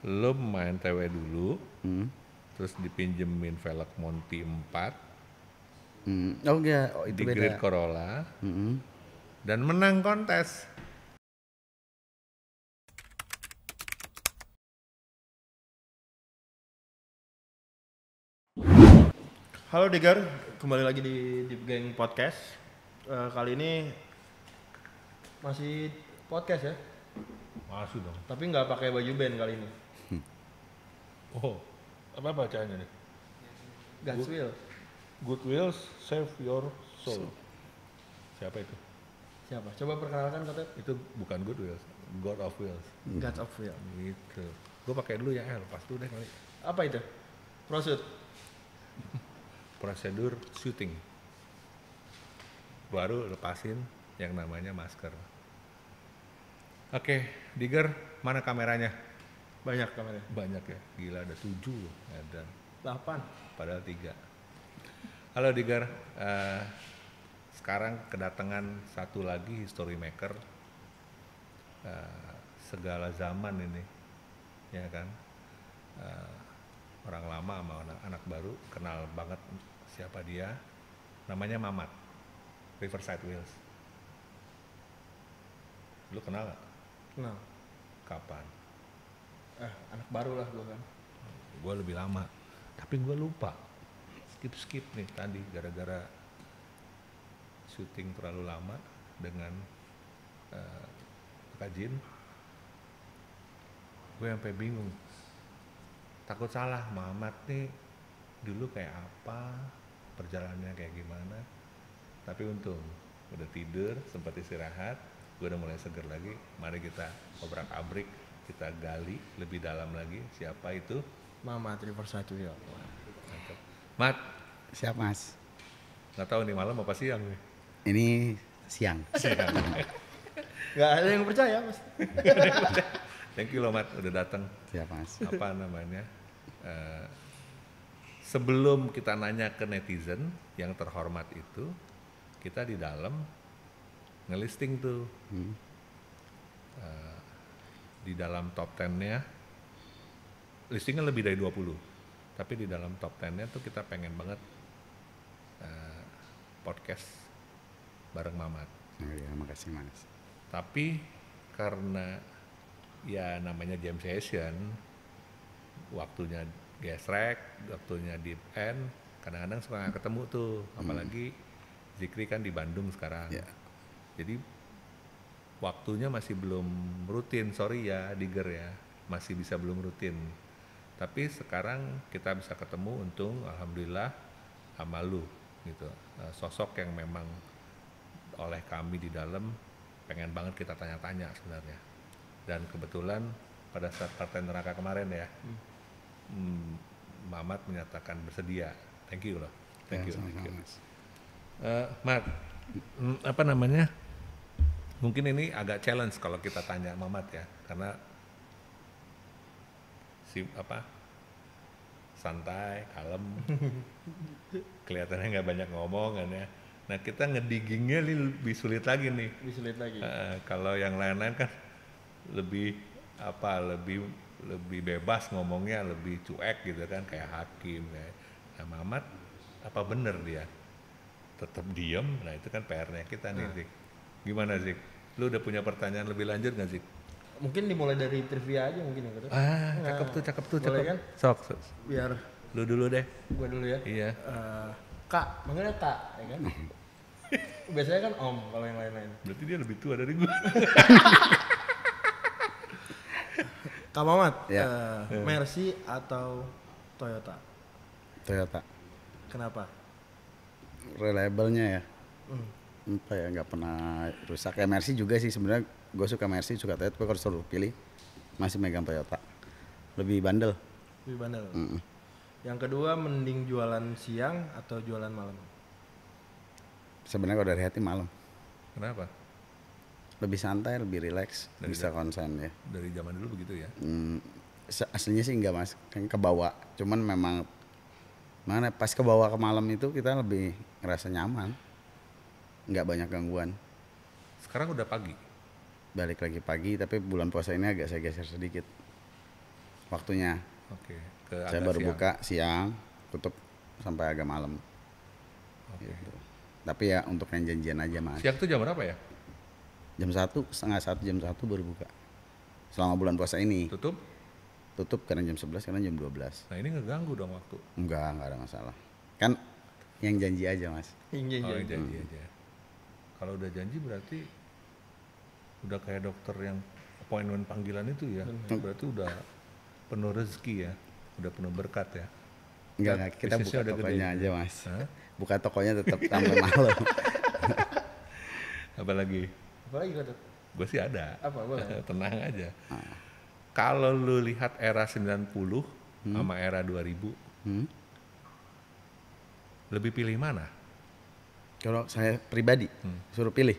Lo main TW dulu, terus dipinjemin velg Monty 4, Oh enggak, itu di Grid beda. Corolla, dan menang kontes. Halo Digar, kembali lagi di Deep Gang Podcast. Kali ini masih podcast ya, Masuk dong. tapi nggak pakai baju band kali ini. Oh, apa bacanya nih? God's Will. Good Wheels Save Your Soul. Siapa itu? Siapa? Coba perkenalkan Kotet. Itu bukan Good Wheels, God of Wheels. God's of Will. Gitu. Gue pakai dulu ya, lepas dulu deh kali. Apa itu? Prosut. Prosedur syuting. Baru lepasin yang namanya masker. Oke, Digger, mana kameranya? Banyak kameranya. Banyak ya, gila ada 7 loh, ada 8. padahal 3. Halo Digger, sekarang kedatangan satu lagi history maker segala zaman ini, ya kan? Orang lama sama anak baru kenal banget siapa dia. Namanya Mamat, Riverside Wheels. Lu kenal gak? Nah, Kapan? anak baru lah gue kan. Gue lebih lama, tapi gue lupa. Skip nih tadi gara-gara syuting terlalu lama dengan Kak Jin. Gue sampai bingung, takut salah. Mamat nih dulu kayak apa, perjalanannya kayak gimana. Tapi untung udah tidur, sempat istirahat, gue udah mulai seger lagi. Mari kita obrak-abrik, kita gali lebih dalam lagi siapa itu Mama Riverside Will. Mat. Siap Mas. Nggak tahu nih malam apa siang nih. Ini siang. Gak ada yang percaya mas. Thank you loh Mat, udah datang. Siap Mas. Apa namanya? Sebelum kita nanya ke netizen yang terhormat itu, kita di dalam ngelisting tuh. Di dalam top 10-nya, listingnya lebih dari 20. Tapi di dalam top 10-nya tuh kita pengen banget podcast bareng Mamat. Oh iya, makasih Mas. Tapi karena ya namanya jam session, waktunya gesrek, waktunya deep end, kadang-kadang suka nggak ketemu tuh. Apalagi Zikri kan di Bandung sekarang. Ya. Jadi waktunya masih belum rutin, sorry ya Digger ya, masih bisa belum rutin. Tapi sekarang kita bisa ketemu, untung alhamdulillah sama lu gitu. Sosok yang memang oleh kami di dalam pengen banget kita tanya-tanya sebenarnya. Dan kebetulan pada saat Partai Neraka kemarin ya, Mamat menyatakan bersedia. Thank you loh. Thank you. Mas. Mat, apa namanya? Mungkin ini agak challenge kalau kita tanya Mamat ya, karena santai, kalem, kelihatannya nggak banyak ngomong kan ya. Nah kita ngediggingnya lebih sulit lagi nih. Lebih sulit lagi. Kalau yang lain-lain kan lebih lebih bebas ngomongnya, lebih cuek gitu kan, kayak Hakim ya. Nah Mamat apa bener dia tetap diem? Nah itu kan PR-nya kita nih Zik. Gimana Zik? Lu udah punya pertanyaan lebih lanjut nggak Zik? Mungkin dimulai dari trivia aja mungkin ya. Kotet. Cakep tuh. Boleh kan? Sok. Biar Lu dulu deh. gue dulu ya. Iya. Kak, manggilnya Kak, ya kan? Biasanya kan Om kalau yang lain-lain. Berarti dia lebih tua dari gua. Kak Mamat, Ya. Mercy atau Toyota? Toyota. Kenapa? Reliable-nya ya. Apa ya, nggak pernah rusak. Ya Mercy juga sih sebenarnya. Gue suka Mercy, suka Toyota. Tapi kalau suruh pilih masih megang Toyota. Lebih bandel. Lebih bandel. Yang kedua, mending jualan siang atau jualan malam? Sebenarnya kalau dari hati malam. Kenapa? Lebih santai, lebih rileks, bisa konsen ya. Dari zaman dulu begitu ya? Aslinya sih enggak Mas, kan kebawa. Cuman memang mana pas kebawa ke malam itu kita lebih ngerasa nyaman. Nggak banyak gangguan. Sekarang udah pagi? Balik lagi pagi, tapi bulan puasa ini agak saya geser sedikit. waktunya. Oke. Ke Saya agak baru siang. buka siang, tutup sampai agak malam. Oke. Gitu. Tapi ya untuk yang janjian aja mas. Siang tuh jam berapa ya? Jam 1, setengah 1, jam 1 baru buka. Selama bulan puasa ini. Tutup? Tutup kadang jam 11, kadang jam 12. Nah ini ngeganggu dong waktu. Enggak ada masalah. Kan yang janji aja mas. Iya, Oh, iya. janji aja. Kalau udah janji berarti udah kayak dokter yang appointment panggilan itu ya. Berarti udah penuh rezeki ya. Udah penuh berkat ya. Enggak, kita bisnisnya buka udah gede tokonya gitu. aja mas. Hah? Buka tokonya tetap sampai malam. Apalagi? Apalagi kata? Gue sih ada. Apa, boleh? Tenang aja. Kalau lu lihat era 90 sama era 2000, Hmm? lebih pilih mana? Kalau saya pribadi suruh pilih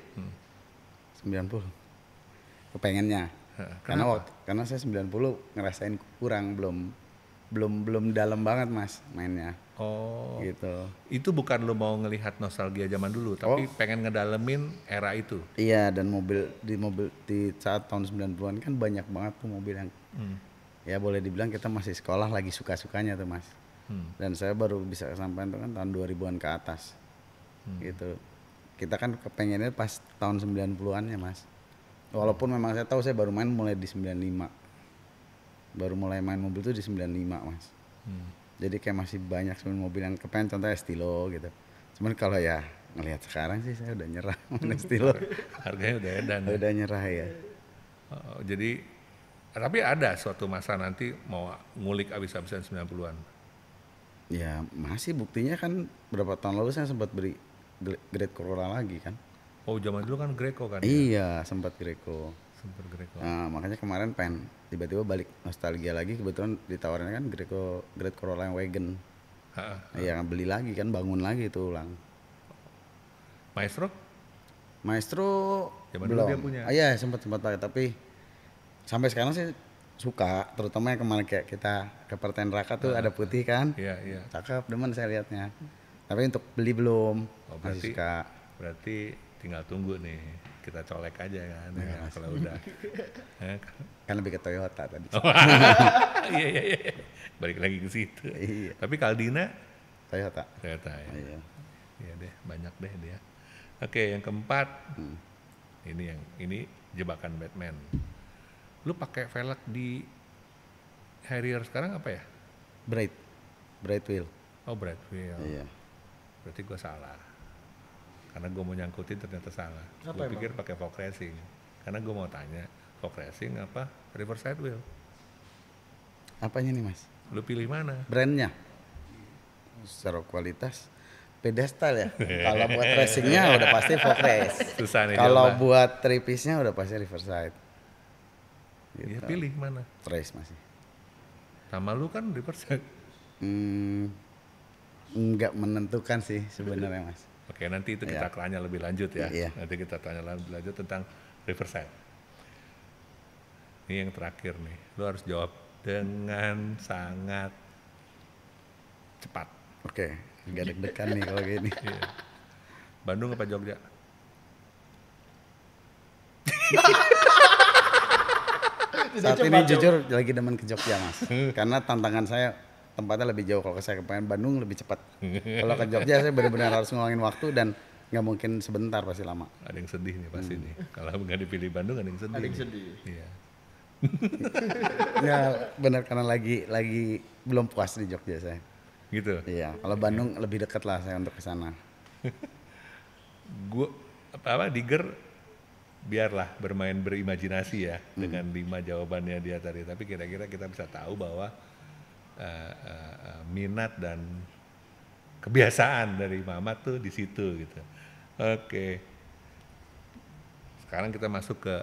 90. Kepengennya. Kenapa? Karena saya 90 ngerasain kurang, belum dalam banget mas mainnya. Oh, Gitu. itu bukan lu mau ngelihat nostalgia zaman dulu, tapi pengen ngedalemin era itu. Iya, dan mobil di saat tahun 90-an kan banyak banget tuh mobil yang ya boleh dibilang kita masih sekolah lagi suka-sukanya tuh mas. Dan saya baru bisa kesampaian tuh kan tahun 2000-an ke atas. Gitu. Kita kan kepengennya pas tahun 90-an ya mas. Walaupun memang saya tahu saya baru main mulai di 95. Baru mulai main mobil tuh di 95 mas. Jadi kayak masih banyak sebenarnya mobil yang kepengen, contohnya Estilo gitu. Cuman kalau ya ngelihat sekarang sih saya udah nyerah main Estilo. Harganya udah edan. Ya? Udah nyerah ya. Oh, jadi tapi ada suatu masa nanti mau ngulik abis-abisan 90-an. Ya masih, buktinya kan berapa tahun lalu saya sempat beli Great Corolla lagi kan. Oh, zaman dulu kan Greco kan. Ya? Iya, sempat Greco. Sempet Greco. Nah, makanya kemarin pengen tiba-tiba balik nostalgia lagi, kebetulan ditawarin kan Great Corolla yang wagon. Iya, beli lagi kan, bangun lagi itu ulang. Maestro? Maestro Zaman dulu belum. dia punya. Iya, sempat pakai, tapi sampai sekarang sih suka, terutama yang kemarin kayak kita ke Partai Neraka tuh ada putih kan. Iya, iya. Cakep, demen saya lihatnya. Tapi untuk beli belum. Oh, Masih suka. berarti tinggal tunggu nih. Kita colek aja kan ya, kalau udah. Kan lebih ke Toyota tadi. Iya, iya, iya. Balik lagi ke situ. Iya. Tapi Caldina Toyota. ternyata ya. Iya. Iya deh, banyak deh dia. Oke, yang keempat. Ini jebakan Batman. Lu pakai velg di Harrier sekarang apa ya? Bright wheel. Oh, Bright Wheel. Iya. Berarti gue salah. Karena gue mau nyangkutin ternyata salah. Apa Gue pikir pakai fog racing. Karena gue mau tanya, fog racing apa reverse side wheel? Apanya nih mas? Lu pilih mana? Brandnya? Secara kualitas pedestal ya. Kalau buat racingnya udah pasti fog race. Susah nih Kalau jawaban. buat tripisnya udah pasti reverse side. Ya Gitu. pilih mana? Race masih. Sama lu kan reverse side. Enggak menentukan sih sebenarnya mas. Oke, nanti itu kita tanya lebih lanjut ya. Iya. Nanti kita tanya lebih lanjut tentang reverse side. Ini yang terakhir nih. Lu harus jawab dengan sangat cepat. Oke, agak deg-degan nih kalau gini. Iya. Bandung apa Jogja? Saat ini jujur lagi demen ke Jogja mas. Karena tantangan saya tempatnya lebih jauh. Kalau saya kepengen Bandung lebih cepat. Kalau ke Jogja saya benar-benar harus ngulangin waktu dan nggak mungkin sebentar, pasti lama. Ada yang sedih nih pasti nih. Kalau nggak dipilih Bandung ada yang sedih. Ada yang nih. sedih. Iya. Ya benar, karena lagi belum puas di Jogja saya. Gitu. Iya, kalau Bandung lebih dekat lah saya untuk ke sana. Gua Digger biarlah bermain berimajinasi ya dengan 5 jawabannya dia tadi. Tapi kira-kira kita bisa tahu bahwa minat dan kebiasaan dari Mamat tuh di situ gitu. Oke. Sekarang kita masuk ke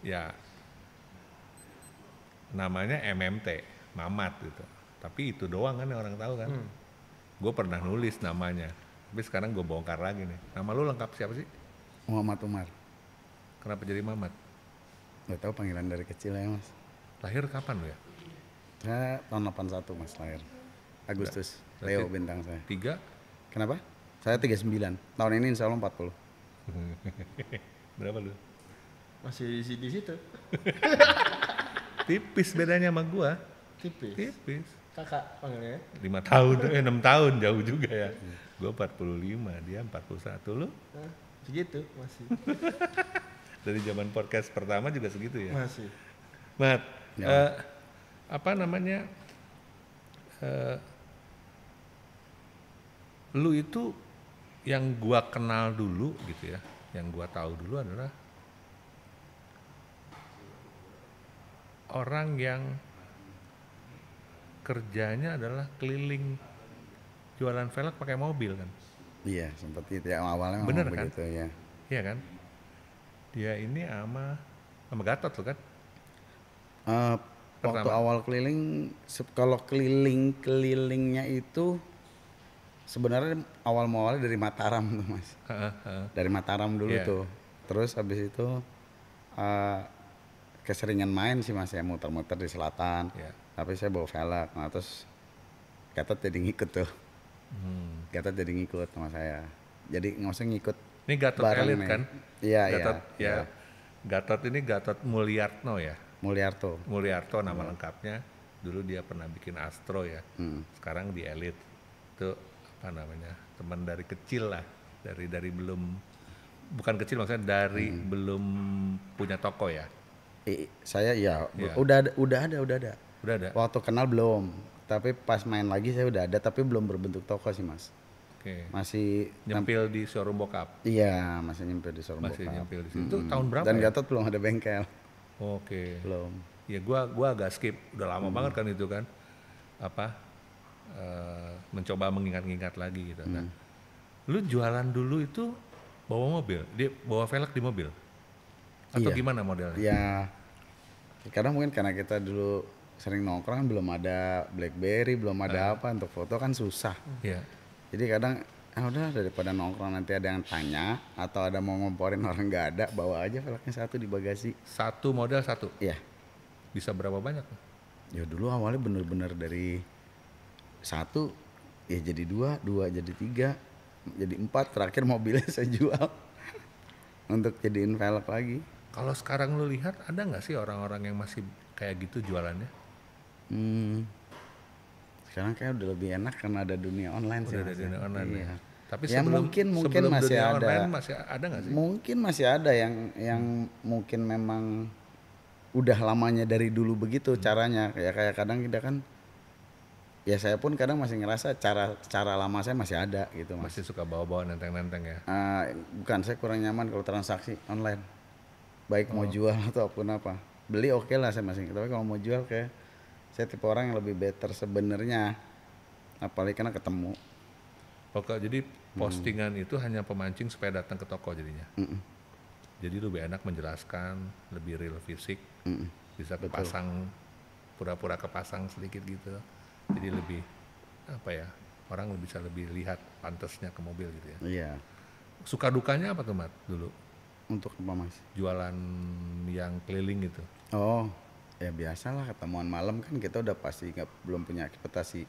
ya namanya MMT, Mamat gitu. Tapi itu doang kan yang orang tahu kan. Gue pernah nulis namanya, tapi sekarang gue bongkar lagi nih. Nama lu lengkap siapa sih? Muhammad Umar. Kenapa jadi Mamat? Gak tahu, panggilan dari kecil ya mas. Lahir kapan lu ya? Saya tahun 81 mas lahir. Agustus. Berarti Leo bintang saya. 3? Kenapa? Saya 39. Tahun ini insya Allah 40. Berapa lu? Masih di situ. Tipis bedanya sama gua. Tipis. Kakak panggilnya. 5 tahun, 6 tahun jauh juga ya. Gua 45, dia 41. Lu? Nah, segitu masih. Dari zaman podcast pertama juga segitu ya? Masih. Mat, Ya. apa namanya? Lu itu yang gua kenal dulu gitu ya, yang gua tahu dulu adalah orang yang kerjanya adalah keliling jualan velg pakai mobil kan. Iya, seperti itu ya, awalnya memang Bener kan? begitu ya. Iya kan? Dia ini sama Gatot tuh kan? Waktu Pertama. awal keliling, kalau kelilingnya itu sebenarnya awal mualnya dari Mataram tuh mas. Dari Mataram dulu Iya. tuh. Terus habis itu keseringan main sih mas ya, muter-muter di selatan. Iya. Tapi saya bawa velg, nah terus Gatot jadi ngikut tuh. Gatot jadi ngikut sama saya. Jadi nggak usah ngikut. Ini Gatot bareng elit nih. kan? Iya, Gatot iya. ya. Gatot ini Gatot Mulyartno ya. Mulyarto. Mulyarto nama lengkapnya. Dulu dia pernah bikin Astro ya. Sekarang di Elit. Itu apa namanya? Teman dari kecil lah. Dari belum, bukan kecil maksudnya dari belum punya toko ya. Saya ya, Iya. udah ada. Udah ada. Waktu kenal belum, tapi pas main lagi saya udah ada, tapi belum berbentuk toko sih mas. Oke. Masih Nyempil di showroom bokap. iya, masih nyempil di showroom Masih bokap. nyempil di situ. Itu tahun berapa Dan ya? Gatot belum ada bengkel, Oke. belum. Ya gua agak skip. Udah lama banget kan itu kan. Apa? Mencoba mengingat-ingat lagi gitu. Nah, lu jualan dulu itu bawa mobil, dia bawa velg di mobil, atau Iya. gimana modelnya? Ya, kadang mungkin karena kita dulu sering nongkrong kan belum ada BlackBerry, belum ada apa, untuk foto kan susah. Iya. Jadi kadang udah daripada nongkrong nanti ada yang tanya atau ada mau ngomporin orang nggak ada, bawa aja velgnya satu di bagasi. Satu model satu. Iya. Bisa berapa banyak? Ya dulu awalnya bener-bener dari satu ya jadi dua jadi tiga, jadi empat, terakhir mobilnya saya jual untuk jadiin velg lagi. Kalau sekarang lu lihat ada nggak sih orang-orang yang masih kayak gitu jualannya? Sekarang kayak udah lebih enak karena ada dunia online sih. Udah ada Mas, dunia online iya. ya. Tapi Ya mungkin sebelum masih dunia ada. online masih ada nggak sih? Mungkin masih ada yang mungkin memang udah lamanya dari dulu begitu caranya. Kayak kadang kita kan, ya saya pun kadang masih ngerasa cara lama saya masih ada gitu mas. Masih suka bawa-bawa nenteng-nenteng ya? Bukan, saya kurang nyaman kalau transaksi online, baik mau jual atau apapun apa. Beli oke lah saya masih, tapi kalau mau jual kayak saya tipe orang yang lebih better sebenarnya, apalagi karena ketemu. Pokok jadi postingan itu hanya pemancing supaya datang ke toko jadinya. Jadi lebih enak menjelaskan, lebih real fisik, bisa kepasang, pura-pura kepasang sedikit gitu. Jadi lebih apa ya, orang bisa lebih lihat pantasnya ke mobil gitu ya. Iya. Suka dukanya apa tuh Mat dulu Untuk apa mas? jualan yang keliling gitu? Oh ya biasalah, ketemuan malam kan kita udah pasti belum punya ekspektasi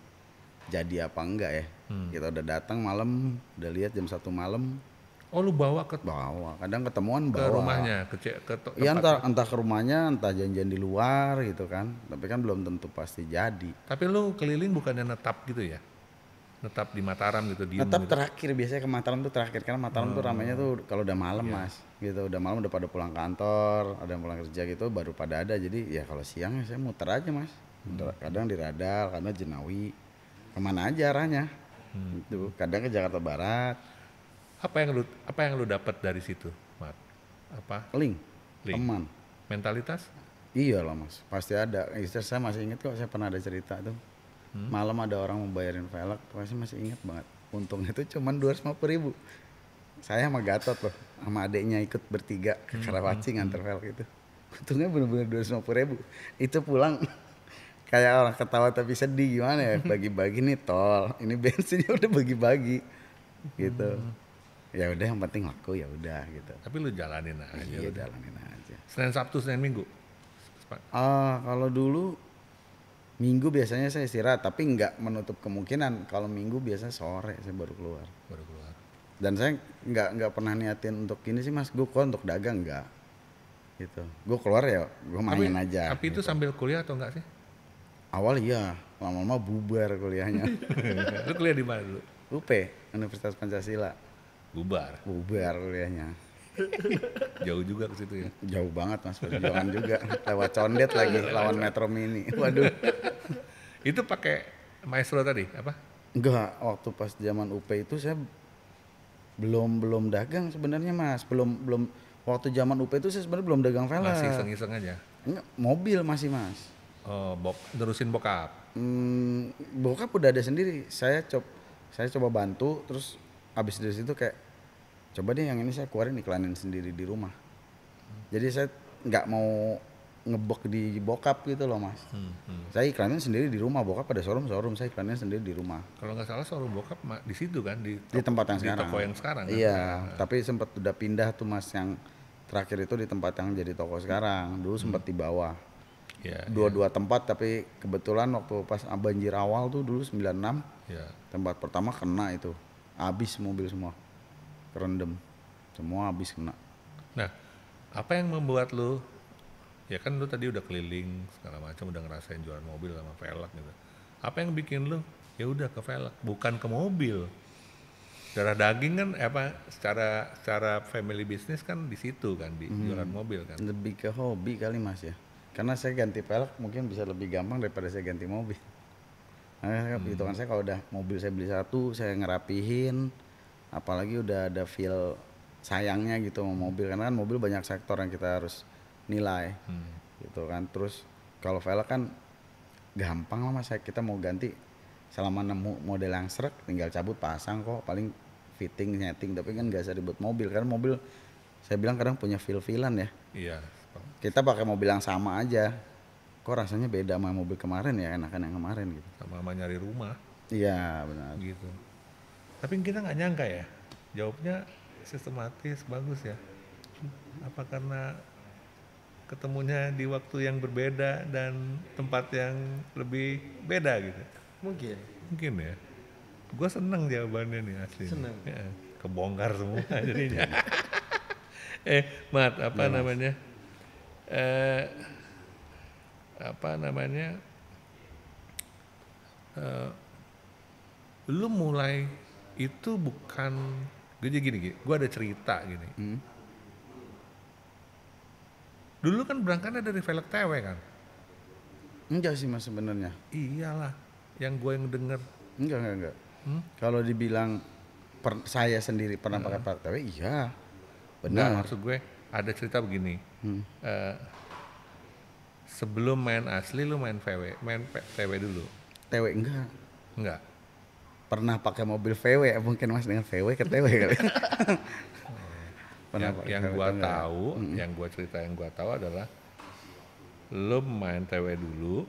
jadi apa enggak ya. Kita udah datang malam, udah lihat jam 1 malam, Oh lu bawa ke kadang ketemuan ke bawa rumahnya, ke iya, tempat. entah ke rumahnya, entah janjian di luar gitu kan, tapi kan belum tentu pasti jadi. Tapi lu keliling bukannya netap gitu ya? Netap di Mataram gitu, diem Tetap gitu. terakhir, biasanya ke Mataram tuh terakhir, karena Mataram tuh ramainya tuh kalau udah malam mas, gitu, udah malam udah pada pulang kantor, ada yang pulang kerja gitu, baru pada ada. Jadi ya kalau siang ya saya muter aja mas, kadang di Radal, kadang Jenawi, kemana aja arahnya, itu kadang ke Jakarta Barat. Apa yang lu dapat dari situ, Mat? Apa? Link. Link. Teman. Mentalitas? Iya lah mas, pasti ada. Istri saya masih ingat kok, saya pernah ada cerita tuh. Malam ada orang mau bayarin velg, pasti masih ingat banget. Untungnya itu cuma 250.000. Saya sama Gatot loh, sama adeknya ikut bertiga ke Karawaci nganter velg itu. Untungnya bener-bener 250.000. Itu pulang kayak orang ketawa tapi sedih, gimana ya, bagi-bagi nih tol, ini bensinnya udah bagi-bagi gitu. Ya udah, yang penting laku, ya udah gitu. Tapi lu jalanin aja. Iya, udah. jalanin aja. Senin Sabtu, Senin Minggu. Kalau dulu Minggu biasanya saya istirahat, tapi nggak menutup kemungkinan kalau Minggu biasanya sore saya baru keluar. Baru keluar. Dan saya nggak pernah niatin untuk ini sih mas, gue kok untuk dagang nggak. gitu. Gue keluar ya gue main aja. Tapi itu gitu. sambil kuliah atau enggak sih? Awal iya, lama-lama bubar kuliahnya. Lu kuliah di mana dulu? UP, Universitas Pancasila. Bubar. Bubar kuliahnya. Jauh juga ke situ ya. Jauh banget mas, perjuangan juga. Lewat Condet lagi, lawan Metro Mini. Waduh. Itu pakai Maestro tadi apa? Enggak, waktu pas zaman UP itu saya belum dagang sebenarnya mas. Belum waktu zaman UP itu saya sebenarnya belum dagang velg. Masih iseng-iseng aja. Enggak, mobil masih mas. Oh, terusin bokap. Bokap udah ada sendiri. Saya coba bantu, terus abis dari situ kayak coba deh yang ini saya keluarin iklanin sendiri di rumah. Jadi saya nggak mau ngebok di bokap gitu loh mas. Saya iklanin sendiri di rumah, bokap pada showroom, saya iklanin sendiri di rumah. Kalau nggak salah showroom bokap di situ kan di Tempat yang di sekarang. toko yang sekarang. Iya, kan? tapi sempat udah pindah tuh mas, yang terakhir itu di tempat yang jadi toko sekarang. Dulu sempat di bawah. Ya, Dua tempat, tapi kebetulan waktu pas banjir awal tuh dulu 96, ya. tempat pertama kena itu. Habis mobil semua. Kerendam. Semua habis kena. Nah, apa yang membuat lu, ya kan lu tadi udah keliling segala macam, udah ngerasain jualan mobil sama velg gitu. Apa yang bikin lu ya udah ke velg, bukan ke mobil? Darah daging kan secara family business kan di situ kan, di jualan mobil kan. Lebih ke hobi kali mas ya. Karena saya ganti velg mungkin bisa lebih gampang daripada saya ganti mobil. Nah, itu kan saya kalau udah mobil saya beli satu, saya ngerapihin, apalagi udah ada feel sayangnya gitu sama mobil, karena kan mobil banyak sektor yang kita harus nilai, gitu kan. Terus kalau velg kan gampang lah mas, kita mau ganti selama nemu model yang srek tinggal cabut pasang kok, paling fitting setting, tapi kan nggak usah ribet mobil, karena mobil saya bilang kadang punya feel-feelan ya. Iya. Kita pakai mobil yang sama aja, kok rasanya beda sama mobil kemarin ya, enakan yang kemarin gitu. Sama nyari rumah. Iya benar. Gitu. Tapi kita nggak nyangka ya, jawabnya sistematis, bagus ya. Apa karena ketemunya di waktu yang berbeda dan tempat yang lebih beda gitu? Mungkin ya. Gue seneng jawabannya nih asli. Seneng. Ya, kebongkar semua jadinya. Mat, apa namanya? Lu mulai itu bukan gini, gue ada cerita gini. Dulu kan berangkatnya dari velg TW kan? Enggak sih mas sebenarnya. Iyalah, yang gue yang denger. Enggak. Kalau dibilang saya sendiri pernah pakai velg TW, iya. Enggak, Benar. maksud gue ada cerita begini. Sebelum main asli lu main TW dulu? TW enggak. Enggak. Pernah pakai mobil VW, mungkin mas dengan VW ke TW kali. Yang gua tahu adalah lu main TW dulu,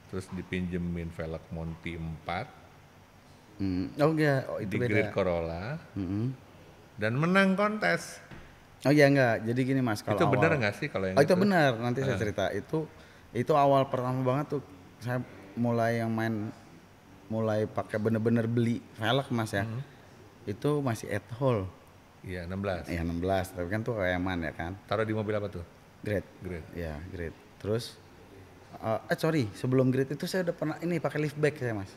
terus dipinjemin velg Monty 4. Oh enggak, itu di beda. Grid Corolla. Dan menang kontes. Oh iya enggak, jadi gini mas, kalau itu awal, benar nggak sih kalau yang itu benar, nanti saya cerita. Itu awal pertama banget tuh saya mulai pakai bener-bener beli velg mas ya. Itu masih at hole. Iya 16. Iya 16, tapi kan tuh KM-an ya kan. Taruh di mobil apa tuh? Grade. Ya grade. Terus sebelum grade itu saya udah pernah ini pakai liftback saya mas.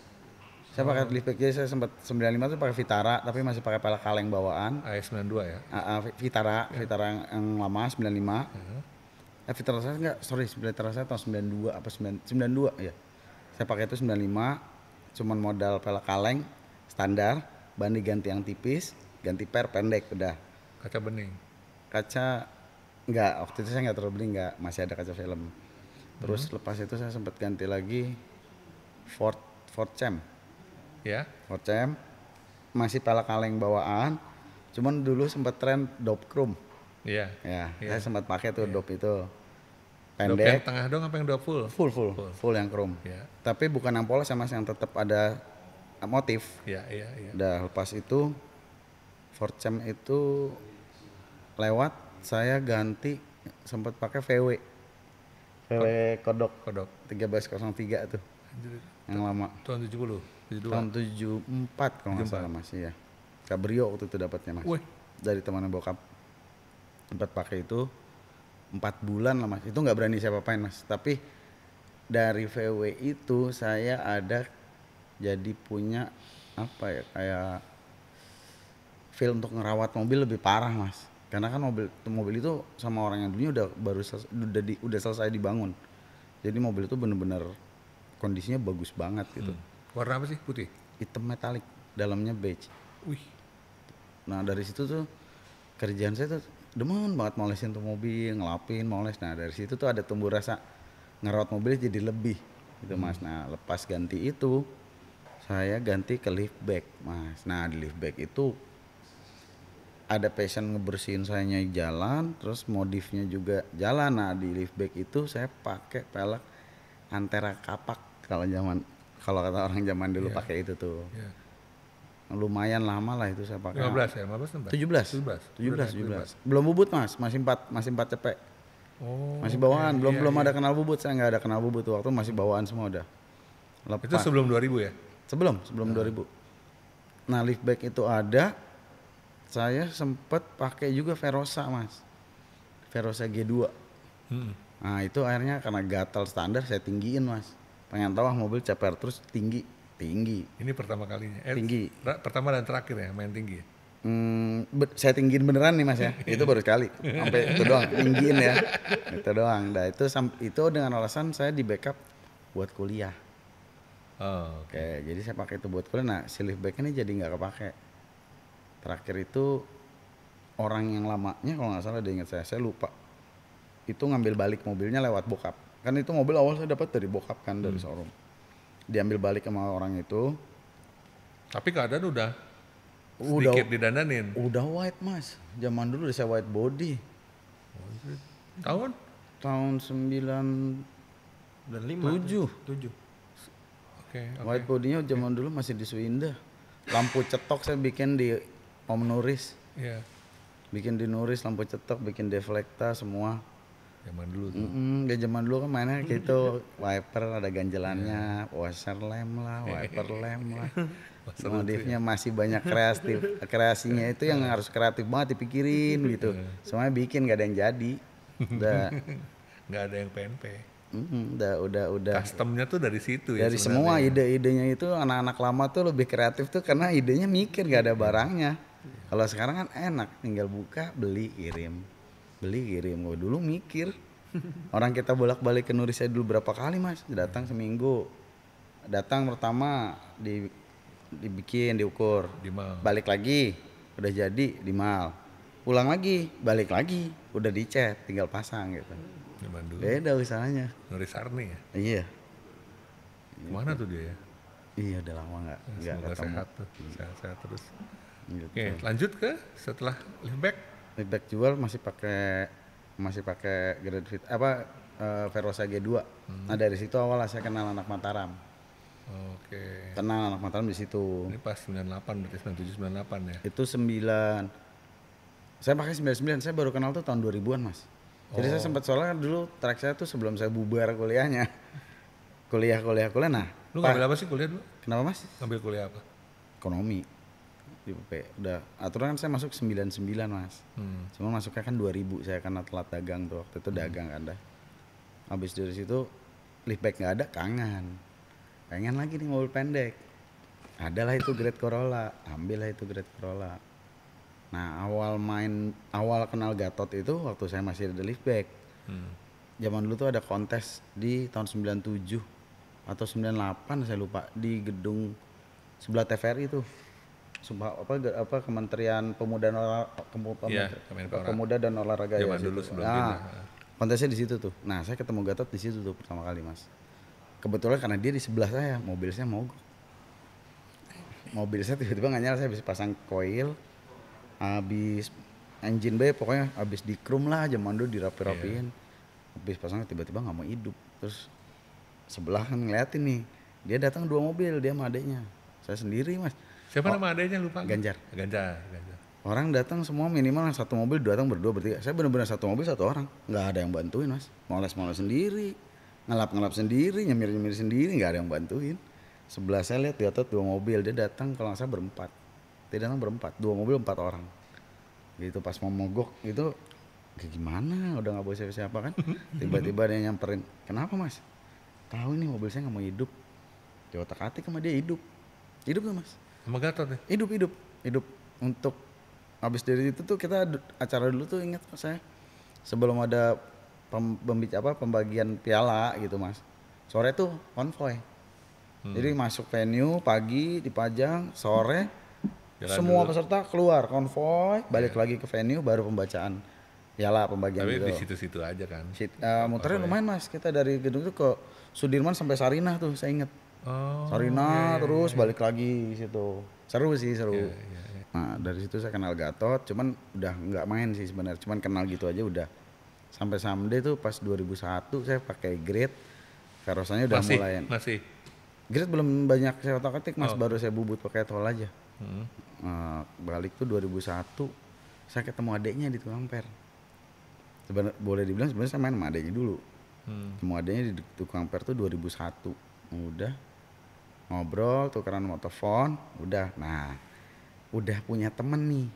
Saya pakai liftback, jadi saya sempat 95 tuh pakai Vitara, tapi masih pakai pelek kaleng bawaan. AS92 ya? Vitara yang lama 95. Vitara saya Vitara saya tahun 92 apa 92 ya. Saya pakai itu 95, cuman modal pelek kaleng standar, ban diganti yang tipis, ganti per pendek udah. Kaca bening? Kaca enggak, waktu itu saya enggak terlalu beli, enggak, masih ada kaca film. Terus lepas itu saya sempat ganti lagi Ford Champ. Ya. Ford Champ masih pelek kaleng bawaan, cuman dulu sempat tren dop chrome. Iya. Ya, saya sempat pakai tuh dop itu. Dop Pendek. yang tengah dong apa yang dop full? Full yang chrome. Ya. Tapi bukan yang polos ya mas, yang tetap ada motif. Iya. Udah lepas itu Ford Champ itu lewat, saya ganti sempat pakai VW kodok 1303 tuh. Anjir, yang lama. Tahun 70, 72. Tahun 74 kalau nggak salah mas, ya. Cabrio waktu itu dapatnya mas. Wih. Dari temannya bokap. Sempat pakai itu. 4 bulan lah mas, itu nggak berani saya apain mas. Tapi dari VW itu saya ada jadi punya apa ya, kayak feel untuk ngerawat mobil lebih parah mas. Karena kan mobil itu sama orang yang dulunya udah selesai dibangun. Jadi mobil itu bener-bener kondisinya bagus banget gitu. Warna apa sih? Putih? Hitam metalik, dalamnya beige. Wih. Nah dari situ tuh kerjaan saya tuh demen banget molesin tuh mobil, ngelapin, moles. Nah dari situ tuh ada tumbuh rasa ngerawat mobilnya jadi lebih gitu mas. Nah lepas ganti itu saya ganti ke liftback mas. Nah di liftback itu ada passion ngebersihin sayanya jalan, terus modifnya juga jalan. Nah di liftback itu saya pakai pelek Antera kapak kalau kata orang zaman dulu pakai itu tuh. Lumayan lama lah itu saya pakai. 15 ya, 17. Belum bubut mas, masih 4 cepek. Oh. Masih bawaan, belum ada kenal bubut, saya nggak ada kenal bubut waktu masih bawaan semua udah. Lepas. Itu sebelum 2000 ya? Sebelum 2000. Nah liftback itu ada, saya sempet pakai juga Verosa mas, Verosa G2. Nah itu akhirnya karena gatal standar saya tinggiin mas. Pengen tahu mobil ceper terus tinggi. Ini pertama kalinya. Tinggi. Pertama dan terakhir ya main tinggi. Saya tinggiin beneran nih mas ya. Itu baru sekali. Sampai itu doang tinggiin ya. Itu doang. Nah itu dengan alasan saya di backup buat kuliah. Oh, Oke, jadi saya pakai itu buat kuliah. Nah si liftback ini jadi nggak kepake. Terakhir itu orang yang lamanya kalau nggak salah dia ingat saya lupa. Itu ngambil balik mobilnya lewat bokap. Kan itu mobil awal saya dapat dari bokap kan dari showroom. Diambil balik sama orang itu. Tapi keadaan udah sedikit didandanin. Udah white mas. Zaman dulu udah saya white body. Tahun? Tahun 97. Oke. White bodinya zaman dulu masih di Suinda. Lampu cetok saya bikin di Om Nuris. Iya. Bikin di Nuris lampu cetok, bikin deflekta semua. Zaman dulu tuh. Ya zaman dulu kan mainnya gitu, wiper ada ganjelannya, washer lamp lah, wiper lamp lah. Modifnya masih banyak kreasinya itu yang harus kreatif banget dipikirin gitu. Semuanya bikin gak ada yang jadi. Udah nggak ada yang PNP. Udah. Customnya tuh dari situ ya. Dari semua ide-idenya itu anak-anak lama tuh lebih kreatif tuh karena idenya mikir gak ada barangnya. Kalau sekarang kan enak, tinggal buka, beli, kirim. Gue dulu mikir. Orang kita bolak-balik ke Nuris saya dulu berapa kali mas, datang seminggu. Datang pertama dibikin, diukur. Balik lagi, udah jadi di mal. Pulang lagi, balik lagi, udah dicet, tinggal pasang gitu. Beda usahanya. Nuris Arni ya? Iya. Kemana tuh dia ya? Iya udah lama nggak ketemu. Sehat tuh, sehat terus. Gitu. Oke, lanjut ke setelah liftback. Liftback jual masih pakai grade fit Verosa G2. Nah dari situ awal saya kenal anak Mataram. Oke. Kenal anak Mataram di situ. Ini pas 98 berarti 97 98 ya. Itu 9. Saya pakai 99, saya baru kenal tuh tahun 2000-an, Mas. Jadi saya sempat soalnya dulu track saya tuh sebelum saya bubar kuliahnya. Kuliah. Nah, lu ngambil apa sih kuliah dulu? Kenapa, Mas? Ngambil kuliah apa? Ekonomi. Di UP. Udah aturan kan saya masuk 99, Mas. Cuma masuknya kan 2000, saya karena telat dagang tuh. Waktu itu dagang kan dah. Habis dari situ liftback enggak ada, pengen lagi nih mobil pendek. Adalah itu Great Corolla, ambillah itu Great Corolla. Nah awal kenal Gatot itu waktu saya masih ada liftback. Zaman dulu tuh ada kontes di tahun 97 atau 98 saya lupa, di gedung sebelah TVRI itu. Kementerian Pemuda dan Olahraga zaman ya dulu situ. sebelum Kontesnya di situ tuh. Nah saya ketemu Gatot di situ tuh pertama kali, Mas. Kebetulan karena dia di sebelah saya, mobil saya mogok. Mobil saya tiba-tiba nggak nyala, saya habis pasang koil, habis engine bay, pokoknya habis dikrum lah, zaman dulu dirapi-rapiin. Habis pasang tiba-tiba nggak mau hidup. Terus sebelah kan ngeliatin nih, dia datang 2 mobil, dia sama adeknya. Saya sendiri, Mas. Siapa nama adeknya lupa? Ganjar. Orang datang semua minimal 1 mobil, datang berdua bertiga. Saya benar-benar 1 mobil 1 orang, nggak ada yang bantuin, Mas. Moles sendiri, ngelap sendiri, nyemir sendiri, nggak ada yang bantuin. Sebelah saya lihat di atas 2 mobil, dia datang kalau nggak salah berempat. Dia datang berempat, 2 mobil 4 orang. Gitu pas mau mogok itu kayak gimana udah nggak bawa siapa-siapa kan. Tiba-tiba dia nyamperin, kenapa mas? Tahu ini mobil saya nggak mau hidup. Di otak-atik sama dia hidup tuh mas. Sama Gatot nih? Hidup. Untuk habis dari itu tuh kita acara dulu tuh, ingat saya sebelum ada pembagian piala gitu mas. Sore tuh konvoy. Jadi masuk venue pagi dipajang, sore Jalan semua dulu. peserta keluar konvoy, balik lagi ke venue baru pembacaan piala, pembagian Tapi gitu. di situ-situ aja kan. Muternya lumayan mas, kita dari gedung itu ke Sudirman sampai Sarinah tuh saya inget. Oh. Sarinah terus balik lagi di situ. Seru sih, seru. Iya. Nah dari situ saya kenal Gatot, cuman udah nggak main sih sebenarnya, cuman kenal gitu aja udah. Sampai someday tuh pas 2001 saya pakai Grid, Verosanya udah mulai. Masih. Grid belum banyak saya otak-atik mas, baru saya bubut pakai tol aja. Balik tuh 2001, saya ketemu adeknya di tukang per. Boleh dibilang sebenarnya saya main sama adeknya dulu. Ketemu adeknya di tukang per tuh 2001. Udah ngobrol, tukeran nomor telepon, udah. Nah, udah punya temen nih.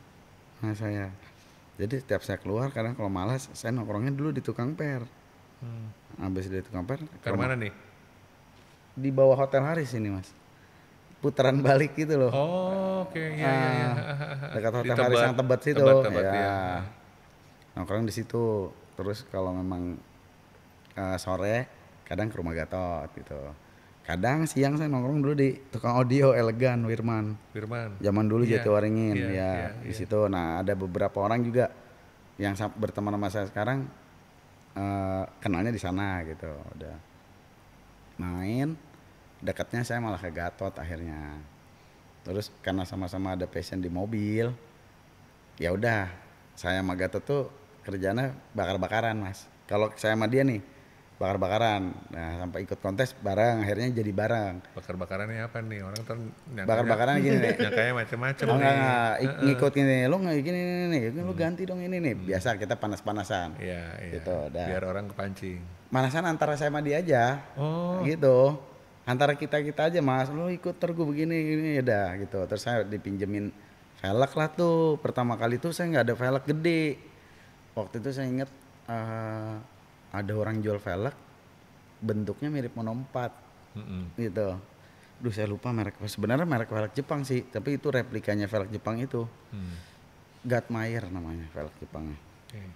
Nah saya. Jadi setiap saya keluar kadang kalau malas saya nongkrongnya dulu di tukang per. Habis dari tukang per. Ke mana nih? Di bawah Hotel Haris ini mas. Putaran balik gitu loh. Oh, oke. Iya. Dekat Hotel Di Haris yang Tebet situ. Tebet, ya. ya. Nongkrong di situ. Terus kalau memang sore kadang ke rumah Gatot gitu. Kadang siang saya nongkrong dulu di tukang audio Elegan Wirman. Zaman dulu Jatiwaringin di situ. Nah, ada beberapa orang juga yang berteman sama saya sekarang kenalnya di sana gitu. Udah main, dekatnya saya malah ke Gatot akhirnya. Terus karena sama-sama ada passion di mobil, ya udah saya sama Gatot tuh kerjanya bakar-bakaran mas. Kalau saya sama dia nih bakar-bakaran, nah sampai ikut kontes bareng, akhirnya jadi bareng. Bakar-bakarannya apa nih? Orang kan bakar-bakaran gini nih. Nyangkanya macam-macam nih. Ngikut gini, lo nggak gini nih, lo ganti dong ini nih. Biasa kita panas-panasan. Iya. Gitu, biar orang kepancing. Panasan antara saya sama dia aja. Gitu. Antara kita aja mas, lo ikut tergu begini ya dah gitu. Terus saya dipinjemin velg lah tuh. Pertama kali tuh saya nggak ada velg gede. Waktu itu saya inget ada orang jual velg bentuknya mirip Mono 4 gitu. Duh saya lupa merek, sebenarnya merek velg Jepang sih, tapi itu replikanya velg Jepang itu. Gatmayer namanya velg Jepangnya.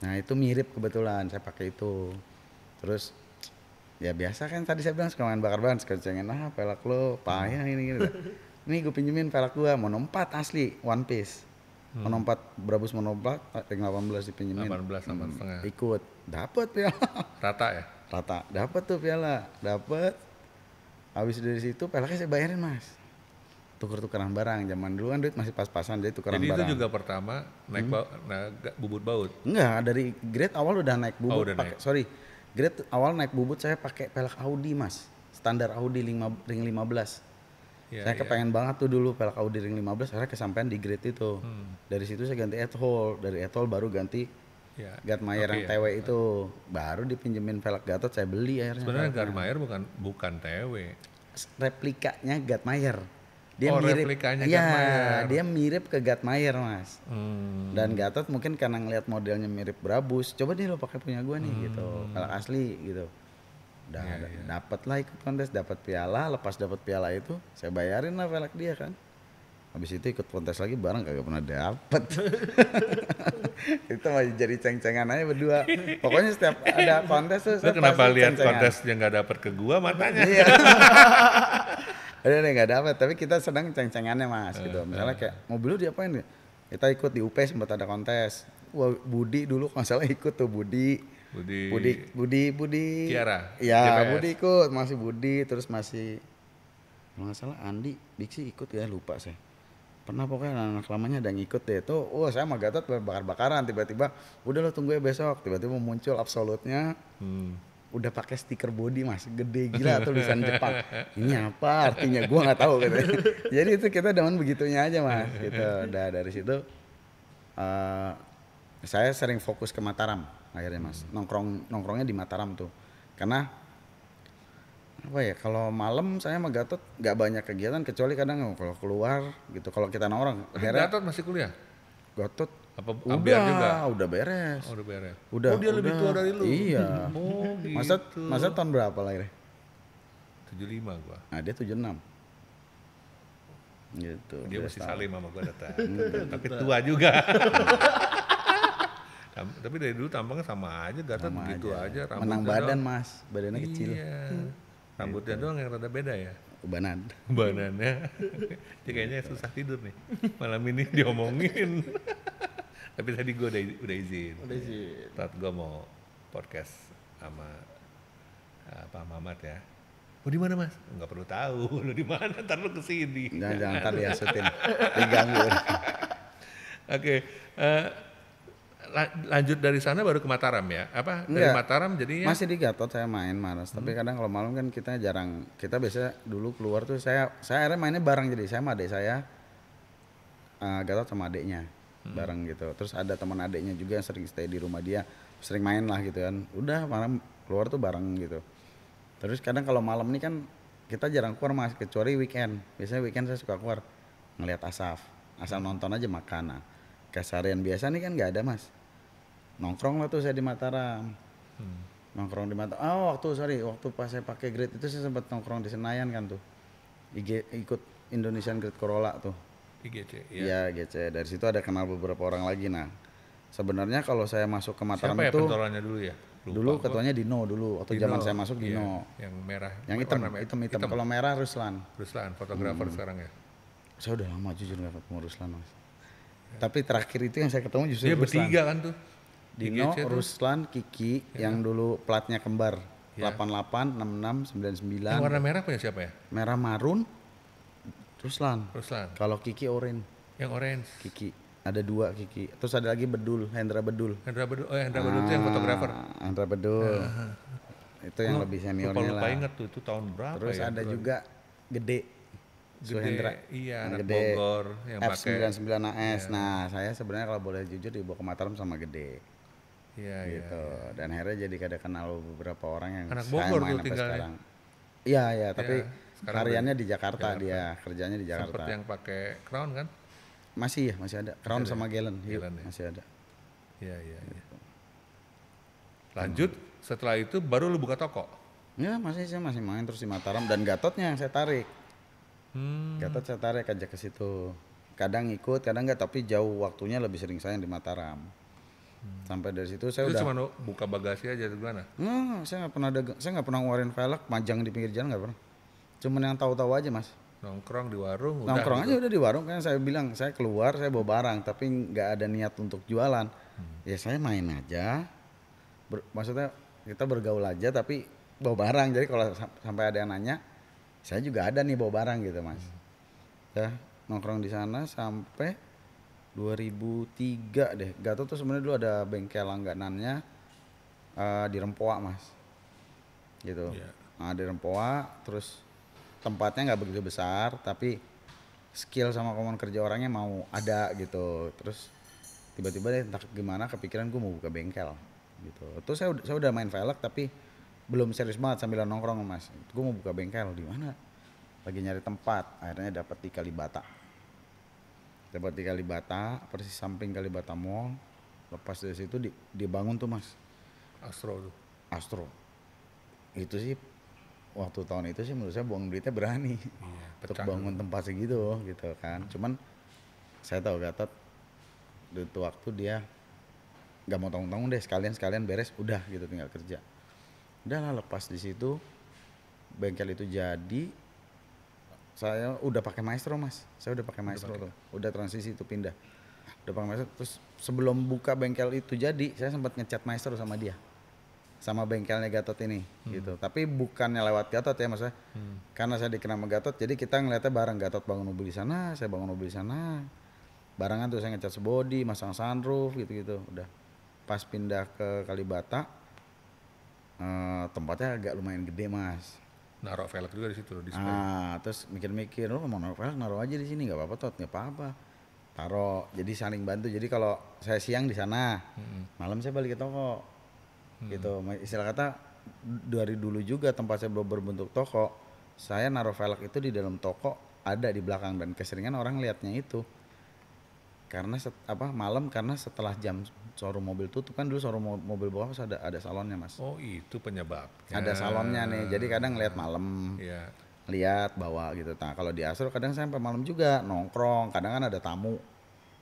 Nah itu mirip kebetulan, saya pakai itu. Terus ya biasa kan tadi saya bilang suka main bakar-bakaran, suka cengin velg lo payah ini gitu. Nih gue pinjemin velg gua Mono 4 asli One Piece. Mono 4 Brabus Mono 4 ring 18 dipinjemin. 18,5. Ikut, dapat piala. Rata ya? Rata, dapat tuh piala, dapat. Habis dari situ velgnya saya bayarin mas. Tuker-tukeran barang, zaman dulu kan duit masih pas-pasan, jadi tukeran barang. Jadi itu juga pertama naik bubut baut? Enggak, dari Grade awal udah naik bubut. Grade awal naik bubut saya pakai velg Audi mas, standar Audi ring 15. Saya kepengen banget tuh dulu velg Audi ring 15, akhirnya kesampaian di Grade itu. Dari situ saya ganti Ethol, dari Ethol baru ganti Gatmayer yang TW itu, baru dipinjemin velg Gatot saya beli akhirnya. Sebenarnya Gatmayer bukan TW. Replikanya Gatmayer. Dia replikanya Gatmayer. Dia mirip ke Gatmayer mas. Dan Gatot mungkin karena ngeliat modelnya mirip Brabus, coba deh lo pakai punya gua nih gitu, velg asli gitu. Dapat lah ikut kontes, dapat piala. Lepas dapat piala itu saya bayarin lah velg dia kan. Habis itu ikut kontes lagi bareng kagak pernah dapet. Itu masih jadi ceng-cengan aja berdua. Pokoknya setiap ada kontes tuh saya kenapa lihat kontes yang nggak dapet ke gua matanya? Iya. Ada nggak dapet, tapi kita sedang ceng-cengannya mas gitu. Misalnya kayak mobil lu diapain? Kita ikut di UP sempat ada kontes. Wah Budi dulu kalau salah ikut tuh Budi Kiara. Ya JPS. Budi ikut, masih Budi, terus masih kalau nggak salah Andi Biksi ikut ya, lupa saya. Pernah pokoknya anak lamanya ada yang ikut deh tuh. Saya sama Gatot bakar-bakaran, tiba-tiba udah lo tunggu ya besok, tiba-tiba muncul Absolutnya. Udah pakai stiker body mas, gede gila tulisan Jepang. Ini apa artinya? Gua nggak tahu gitu. Jadi itu kita demen begitunya aja mas. Gitu. Udah dari situ saya sering fokus ke Mataram akhirnya mas. Nongkrongnya di Mataram tuh. Karena apa ya, kalau malam saya sama Gatot nggak banyak kegiatan kecuali kadang kalau keluar gitu. Kalau kita nongkrong. Gatot masih kuliah? Gatot Apa ambiar juga? Udah beres. Oh, udah beres. Udah. Dia lebih tua dari lu. Iya. Oh, gitu. Masa tahun berapa lahirnya? 75 gua. Nah, dia 76. Gitu. Dia masih tahu. salim sama gua datang. Tapi tua juga. Tapi dari dulu tampangnya sama aja, Gatot Sama begitu aja. Rambutnya Menang badan doang. Mas, badannya kecil. Iya. Rambutnya doang yang rada beda ya. Ubanan. Badannya. Dia kayaknya susah tidur nih. Malam ini diomongin. Tapi tadi gue udah izin. Tat gue mau podcast sama Pak Mamat ya. Oh di mana Mas? Nggak perlu tahu. Lu di mana? Ntar lu kesini. Jangan ntar dihasutin, diganggu. Oke. Lanjut dari sana baru ke Mataram ya? Apa? Dari Enggak. Mataram jadinya? Masih di Gatot saya main Mas, tapi kadang kalau malam kan kita jarang. Kita biasa dulu keluar tuh saya akhirnya mainnya bareng, jadi saya sama adik saya Gatot sama adiknya bareng gitu. Terus ada teman adiknya juga yang sering stay di rumah dia, sering main lah gitu kan. Udah malam keluar tuh bareng gitu. Terus kadang kalau malam nih kan kita jarang keluar Mas, kecuali weekend. Biasanya weekend saya suka keluar ngelihat asal nonton aja makan. Nah, keseharian biasa nih kan nggak ada Mas. Nongkrong lah tuh saya di Mataram. Nongkrong di Mataram. Waktu pas saya pakai Grade itu saya sempat nongkrong di Senayan kan tuh. Ikut Indonesian Grade Corolla tuh. IGC. Iya, GC. Dari situ ada kenal beberapa orang lagi. Nah, sebenarnya kalau saya masuk ke Mataram Siapa ya itu pentolannya dulu ya? Lupa dulu gua. ketuanya Dino dulu. Waktu zaman saya masuk Iya, Dino. yang merah. Yang warna hitam. Kalau merah Ruslan. Ruslan, fotografer sekarang ya. Saya udah lama jujur nggak ketemu Ruslan Mas. Tapi terakhir itu yang saya ketemu justru Dia Ruslan. bertiga kan tuh. Dino, IGC tuh. Ruslan, Kiki yang dulu platnya kembar. Ya. 88, 66, 99. Yang warna merah punya siapa ya? Merah marun Ruslan. Ruslan. Kalau Kiki orange. Yang orange. Kiki. Ada 2 Kiki. Terus ada lagi Bedul, Hendra Bedul. Hendra Bedul. Oh, Hendra Bedul itu yang fotografer. Hendra Bedul. Itu yang lebih seniornya Lupa lah. inget tuh, itu tahun berapa Terus ya? ada juga Gede. Suhendra. Iya, Nah, anak Gede. Bogor yang pakai. F99 AS. Nah, saya sebenarnya kalau boleh jujur dibawa ke Mataram sama Gede. Iya, iya. Gitu. Dan akhirnya jadi kada kenal beberapa orang yang Anak saya Bogor main tuh sampai tinggalnya. sekarang. Iya, iya, tapi sekarang hariannya di Jakarta dia, kerjanya di Sempet Jakarta. yang pakai crown kan? Masih ada. Crown sama Galen, Galen ya? masih ada. Iya, iya, iya. Lanjut, setelah itu baru lu buka toko? Ya, saya masih main terus di Mataram dan Gatotnya yang saya tarik. Hmm. Gatot saya tarik aja ke situ. Kadang ikut, kadang enggak, tapi jauh waktunya lebih sering saya yang di Mataram. Sampai dari situ saya Itu udah cuma buka bagasi aja di mana? saya nggak pernah ngeluarin velg majang di pinggir jalan, nggak pernah. Cuman yang tahu-tahu aja Mas. Nongkrong di warung Nongkrong gitu. aja udah di warung, kan saya bilang saya keluar saya bawa barang tapi nggak ada niat untuk jualan. Ya saya main aja. Maksudnya kita bergaul aja tapi bawa barang. Jadi kalau sampai ada yang nanya, saya juga ada nih bawa barang gitu Mas. Ya nongkrong di sana sampai 2003 deh. Gatot tuh sebenarnya dulu ada bengkel langganannya di Rempoa Mas. Gitu. Iya. Nah, di Rempoa terus tempatnya nggak begitu besar tapi skill sama kemampuan kerja orangnya mau ada gitu. Terus tiba-tiba deh entah gimana kepikiran gue mau buka bengkel gitu. Terus saya udah main velg tapi belum serius banget sambil nongkrong Mas. Gue mau buka bengkel di mana? Lagi nyari tempat, akhirnya dapat di Kalibata. Persis samping Kalibata Mall. Lepas dari situ dibangun tuh Mas. Astro tuh. Astro. Itu sih waktu tahun itu sih menurut saya buang duitnya berani. Iya, Untuk pecah bangun tempat segitu gitu kan. Cuman saya tahu Gatot itu waktu dia nggak mau tanggung-tanggung deh, sekalian beres udah gitu tinggal kerja. Udah lah lepas di situ bengkel itu jadi saya udah pakai Maestro Mas. Saya udah pakai Maestro tuh. Udah transisi itu pindah. Udah pakai Maestro terus sebelum buka bengkel itu jadi saya sempat ngecat Maestro sama dia. Sama bengkelnya Gatot ini gitu. Tapi bukannya lewat Gatot ya Mas. Karena saya dikenal sama Gatot jadi kita ngeliatnya bareng. Gatot bangun mobil di sana, saya bangun mobil di sana. Barengan tuh saya ngecat sebody, masang sunroof gitu-gitu. Udah pas pindah ke Kalibata tempatnya agak lumayan gede Mas. Naruh velg juga di situ loh, display. Terus mikir-mikir, lo mau naruh velg naruh aja di sini nggak apa-apa Tot, nggak apa-apa. Taruh, jadi saling bantu. Jadi kalau saya siang di sana, malam saya balik ke toko. Gitu, istilah kata dari dulu juga tempat saya belum berbentuk toko, saya naruh velg itu di dalam toko ada di belakang dan keseringan orang lihatnya itu karena malam karena setelah jam showroom mobil tutup kan, dulu showroom mobil bokap ada salonnya mas. Oh itu penyebabnya. Ada salonnya nih, jadi kadang lihat malam, Iya. lihat bawa gitu. Nah kalau di Astro kadang sampai malam juga nongkrong, kadang kan ada tamu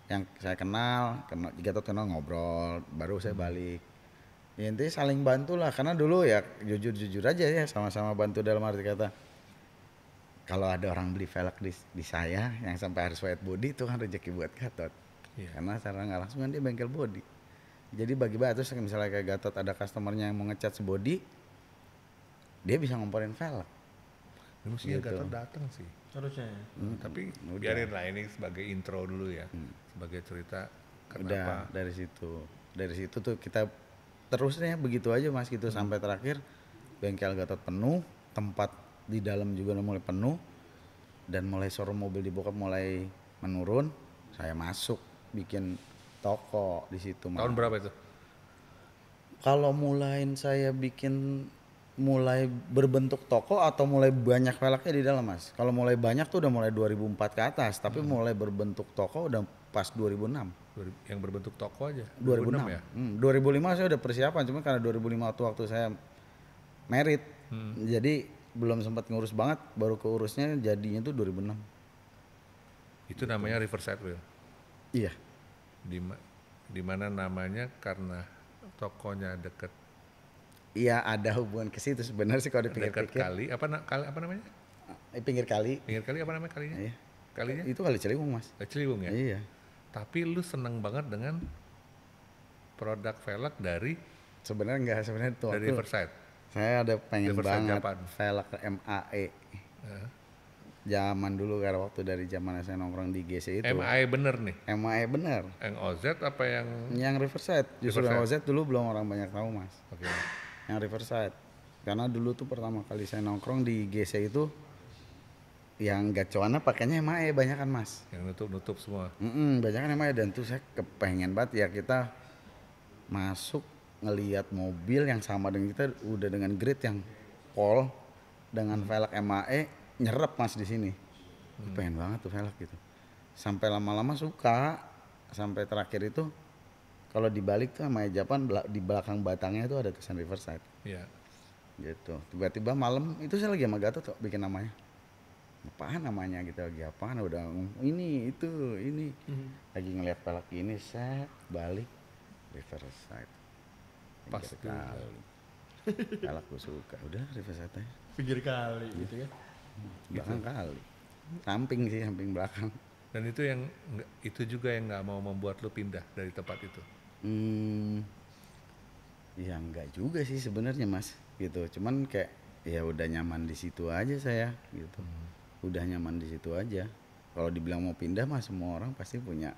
yang saya kenal Gatot kenal, ngobrol, baru saya balik. Ya, intinya saling bantu lah, karena dulu ya jujur aja ya, sama-sama bantu dalam arti kata. Kalau ada orang beli velg di saya yang sampai harus white body, itu kan rezeki buat Gatot. Iya. Karena secara nggak langsung kan dia bengkel body. Jadi bagi-bagi, terus misalnya kayak Gatot ada customernya yang mau ngecat sebody, dia bisa ngomporin velg. Ini mestinya Gitu. Gatot datang sih. Harusnya. Tapi Udah. biarin lah, ini sebagai intro dulu ya. Sebagai cerita kenapa. Udah dari situ tuh kita terusnya begitu aja mas gitu sampai terakhir bengkel Gatot penuh, tempat di dalam juga udah mulai penuh, dan mulai showroom mobil di bokap mulai menurun. Saya masuk bikin toko di situ. Tahun berapa itu? Kalau saya bikin mulai berbentuk toko atau mulai banyak velgnya di dalam mas. Kalau mulai banyak tuh udah mulai 2004 ke atas, tapi mulai berbentuk toko udah pas 2006. Yang berbentuk toko aja? 2006 ya? 2005 saya udah persiapan, cuma karena 2005 waktu saya merit, jadi belum sempat ngurus banget, baru keurusnya jadinya tuh 2006. Itu namanya Riverside Wheel? Iya. Di mana namanya karena tokonya deket Iya ada hubungan ke situ sebenarnya sih kalau dekat dipikir-pikir. kali, apa namanya? Pinggir kali. Pinggir kali apa namanya kalinya? Iya. Kalinya? Itu Kali Ciliwung mas. Ciliwung ya? Iya. Tapi lu seneng banget dengan produk velg dari Sebenarnya tuh waktu Riverside. saya ada pengen Riverside banget Japan. velg MAE. Zaman dulu karena waktu dari zaman saya nongkrong di GC itu. MAE bener nih? MAE bener. Yang OZ apa yang? Yang Riverside. Justru yang Riverside. OZ dulu belum orang banyak tahu mas. Oke. Yang Riverside. Karena dulu tuh pertama kali saya nongkrong di GC itu, yang gacoannya pakainya MAE banyak kan mas. Yang nutup semua. Banyak kan MAE, dan tuh saya kepengen banget ya kita masuk ngelihat mobil yang sama dengan kita, udah dengan grade yang pol dengan velg MAE, nyerap mas di sini. Pengen banget tuh velg gitu. Sampai lama-lama suka, sampai terakhir itu kalau dibalik tuh MAE Japan, di belakang batangnya itu ada tulisan Riverside. Iya. Gitu. Tiba-tiba malam itu saya lagi sama Gatot tuh bikin namanya. Apaan namanya gitu, lagi apaan, udah ini itu ini. Lagi ngeliat velg ini, saya balik Riverside. Pas Pinggir tuh. kali. Velg gue suka, udah Riverside aja. Pinggir kali gitu ya. Belakang kali. Samping sih, samping belakang. Dan itu juga yang nggak mau membuat lu pindah dari tempat itu. Ya enggak juga sih sebenarnya mas, gitu. Cuman kayak ya udah nyaman di situ aja saya, gitu. Udah nyaman di situ aja. Kalau dibilang mau pindah mah semua orang pasti punya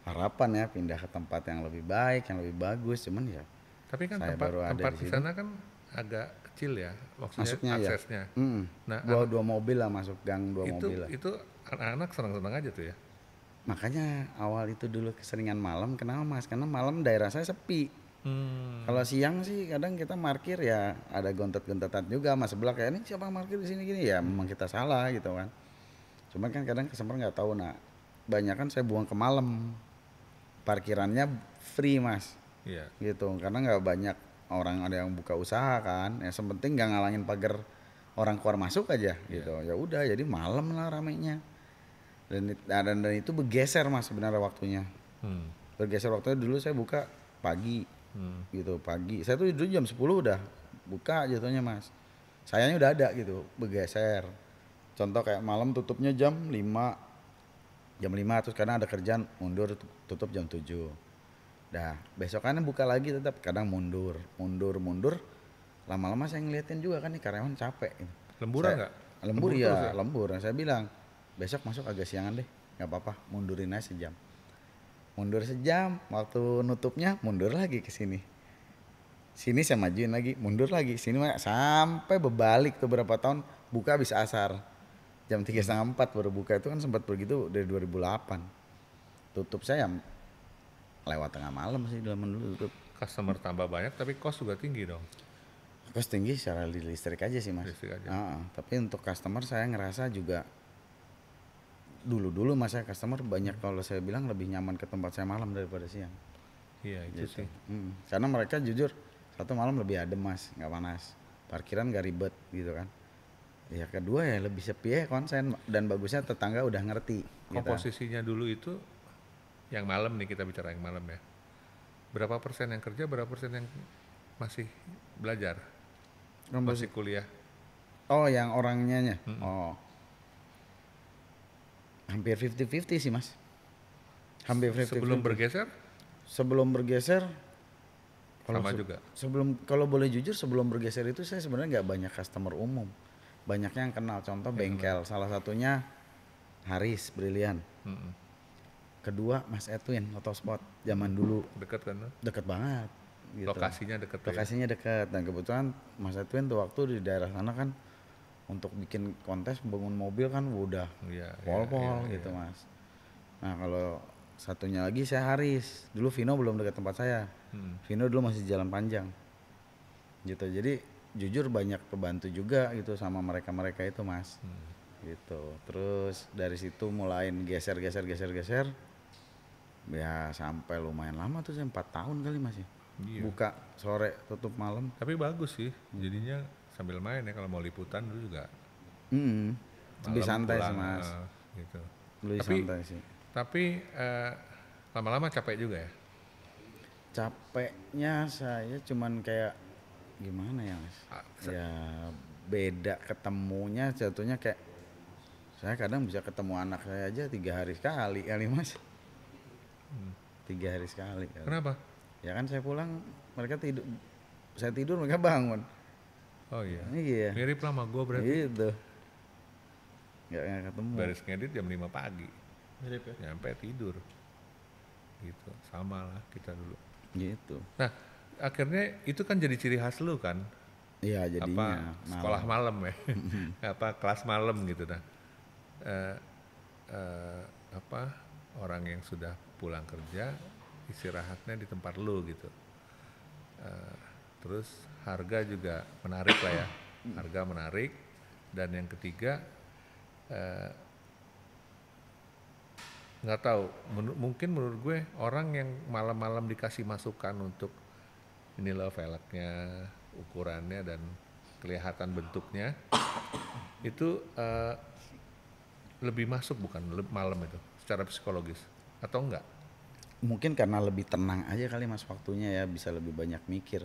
harapan ya pindah ke tempat yang lebih baik, yang lebih bagus. Cuman ya Tapi kan saya tempat baru ada di di situ. sana kan agak kecil ya, maksudnya Masuknya ya. aksesnya. Nah, Dua mobil lah masuk gang, dua mobil lah. itu anak-anak senang-senang aja tuh ya. Makanya awal itu dulu keseringan malam, kenapa mas? Karena malam daerah saya sepi. Kalau siang sih kadang kita parkir ya ada gontet-gontetan juga mas sebelah, kayak ini siapa yang parkir di sini gini, ya memang kita salah gitu kan. Cuma kan kadang customer nggak tahu, nah banyak kan saya buang ke malam, parkirannya free mas, Iya. gitu, karena nggak banyak orang ada yang buka usaha kan, ya sepenting nggak ngalangin pagar orang keluar masuk aja gitu. Ya udah jadi malam lah ramenya, dan itu bergeser mas sebenarnya waktunya. Bergeser waktunya, dulu saya buka pagi. Gitu pagi, saya tuh dulu jam 10 udah buka jatuhnya mas, sayanya udah ada gitu, bergeser. Contoh kayak malam tutupnya jam 5, terus kadang ada kerjaan mundur tutup jam 7. Dah besokannya buka lagi, tetap kadang mundur. Lama-lama saya ngeliatin juga kan nih karyawan capek gitu. Lemburan nggak? Lembur terus ya, lembur. Saya bilang besok masuk agak siangan deh, nggak apa-apa, mundurin aja sejam. Mundur sejam, waktu nutupnya mundur lagi ke sini. Sini saya majuin lagi, mundur lagi. Sini sampai berbalik tuh berapa tahun, buka bisa asar. Jam 3:30 baru buka, itu kan sempat begitu dari 2008. Tutup saya lewat tengah malam sih, dalam dulu tutup. Customer tambah banyak tapi cost juga tinggi dong. Kos tinggi secara listrik aja sih mas. Listrik aja. Tapi untuk customer saya ngerasa juga dulu mas, saya customer banyak, kalau saya bilang lebih nyaman ke tempat saya malam daripada siang. Iya itu Gitu. sih. Karena mereka jujur satu malam lebih adem mas, nggak panas, parkiran nggak ribet gitu kan. Ya kedua ya lebih sepi ya konsen, dan bagusnya tetangga udah ngerti gitu. Komposisinya dulu itu yang malam nih, kita bicara yang malam ya. Berapa persen yang kerja, berapa persen yang masih belajar, masih kuliah? Oh yang orangnya oh hampir 50-50 sih mas, hampir 50-50. Sebelum bergeser Kalau sama juga. Kalau boleh jujur sebelum bergeser itu saya sebenarnya nggak banyak customer umum, banyaknya yang kenal. Contoh bengkel, salah satunya Haris Brilian. Kedua Mas Edwin Motorsport zaman dulu. Deket kan? Deket banget. Gitu. Lokasinya deket. Lokasinya dekat, dan kebetulan Mas Edwin tuh waktu di daerah sana kan untuk bikin kontes bangun mobil kan udah pol-pol gitu mas. Nah kalau satunya lagi saya Haris, dulu Vino belum dekat tempat saya. Vino dulu masih Jalan Panjang gitu. Jadi jujur banyak kebantu juga gitu sama mereka itu mas. Gitu. Terus dari situ mulai geser ya sampai lumayan lama tuh, saya 4 tahun kali masih. Buka sore tutup malam. Tapi bagus sih jadinya, sambil main ya kalau mau liputan dulu juga. Lebih santai sih mas. Gitu. Lebih santai sih. Tapi lama-lama capek juga ya? Capeknya saya cuman kayak gimana ya mas, ya beda ketemunya, jatuhnya kayak saya kadang bisa ketemu anak saya aja 3 hari sekali mas. 3 hari sekali. Kenapa? Ya kan saya pulang mereka tidur, saya tidur mereka bangun. Oh iya. Iya. Mirip lah sama gue berarti. Gitu. Gak ketemu. Baris ngedit jam 5 pagi. Mirip ya. Nyampe tidur. Gitu. Sama lah kita dulu. Gitu. Nah, akhirnya itu kan jadi ciri khas lu kan? Iya jadinya. Sekolah malam ya. Kelas malam gitu dah. Orang yang sudah pulang kerja istirahatnya di tempat lu gitu. Terus harga juga menarik lah ya, harga menarik. Dan yang ketiga nggak tahu, mungkin menurut gue orang yang malam-malam dikasih masukan untuk ini loh velgnya, ukurannya dan kelihatan bentuknya itu lebih masuk bukan malam itu secara psikologis atau enggak? Mungkin karena lebih tenang aja kali mas waktunya ya, bisa lebih banyak mikir.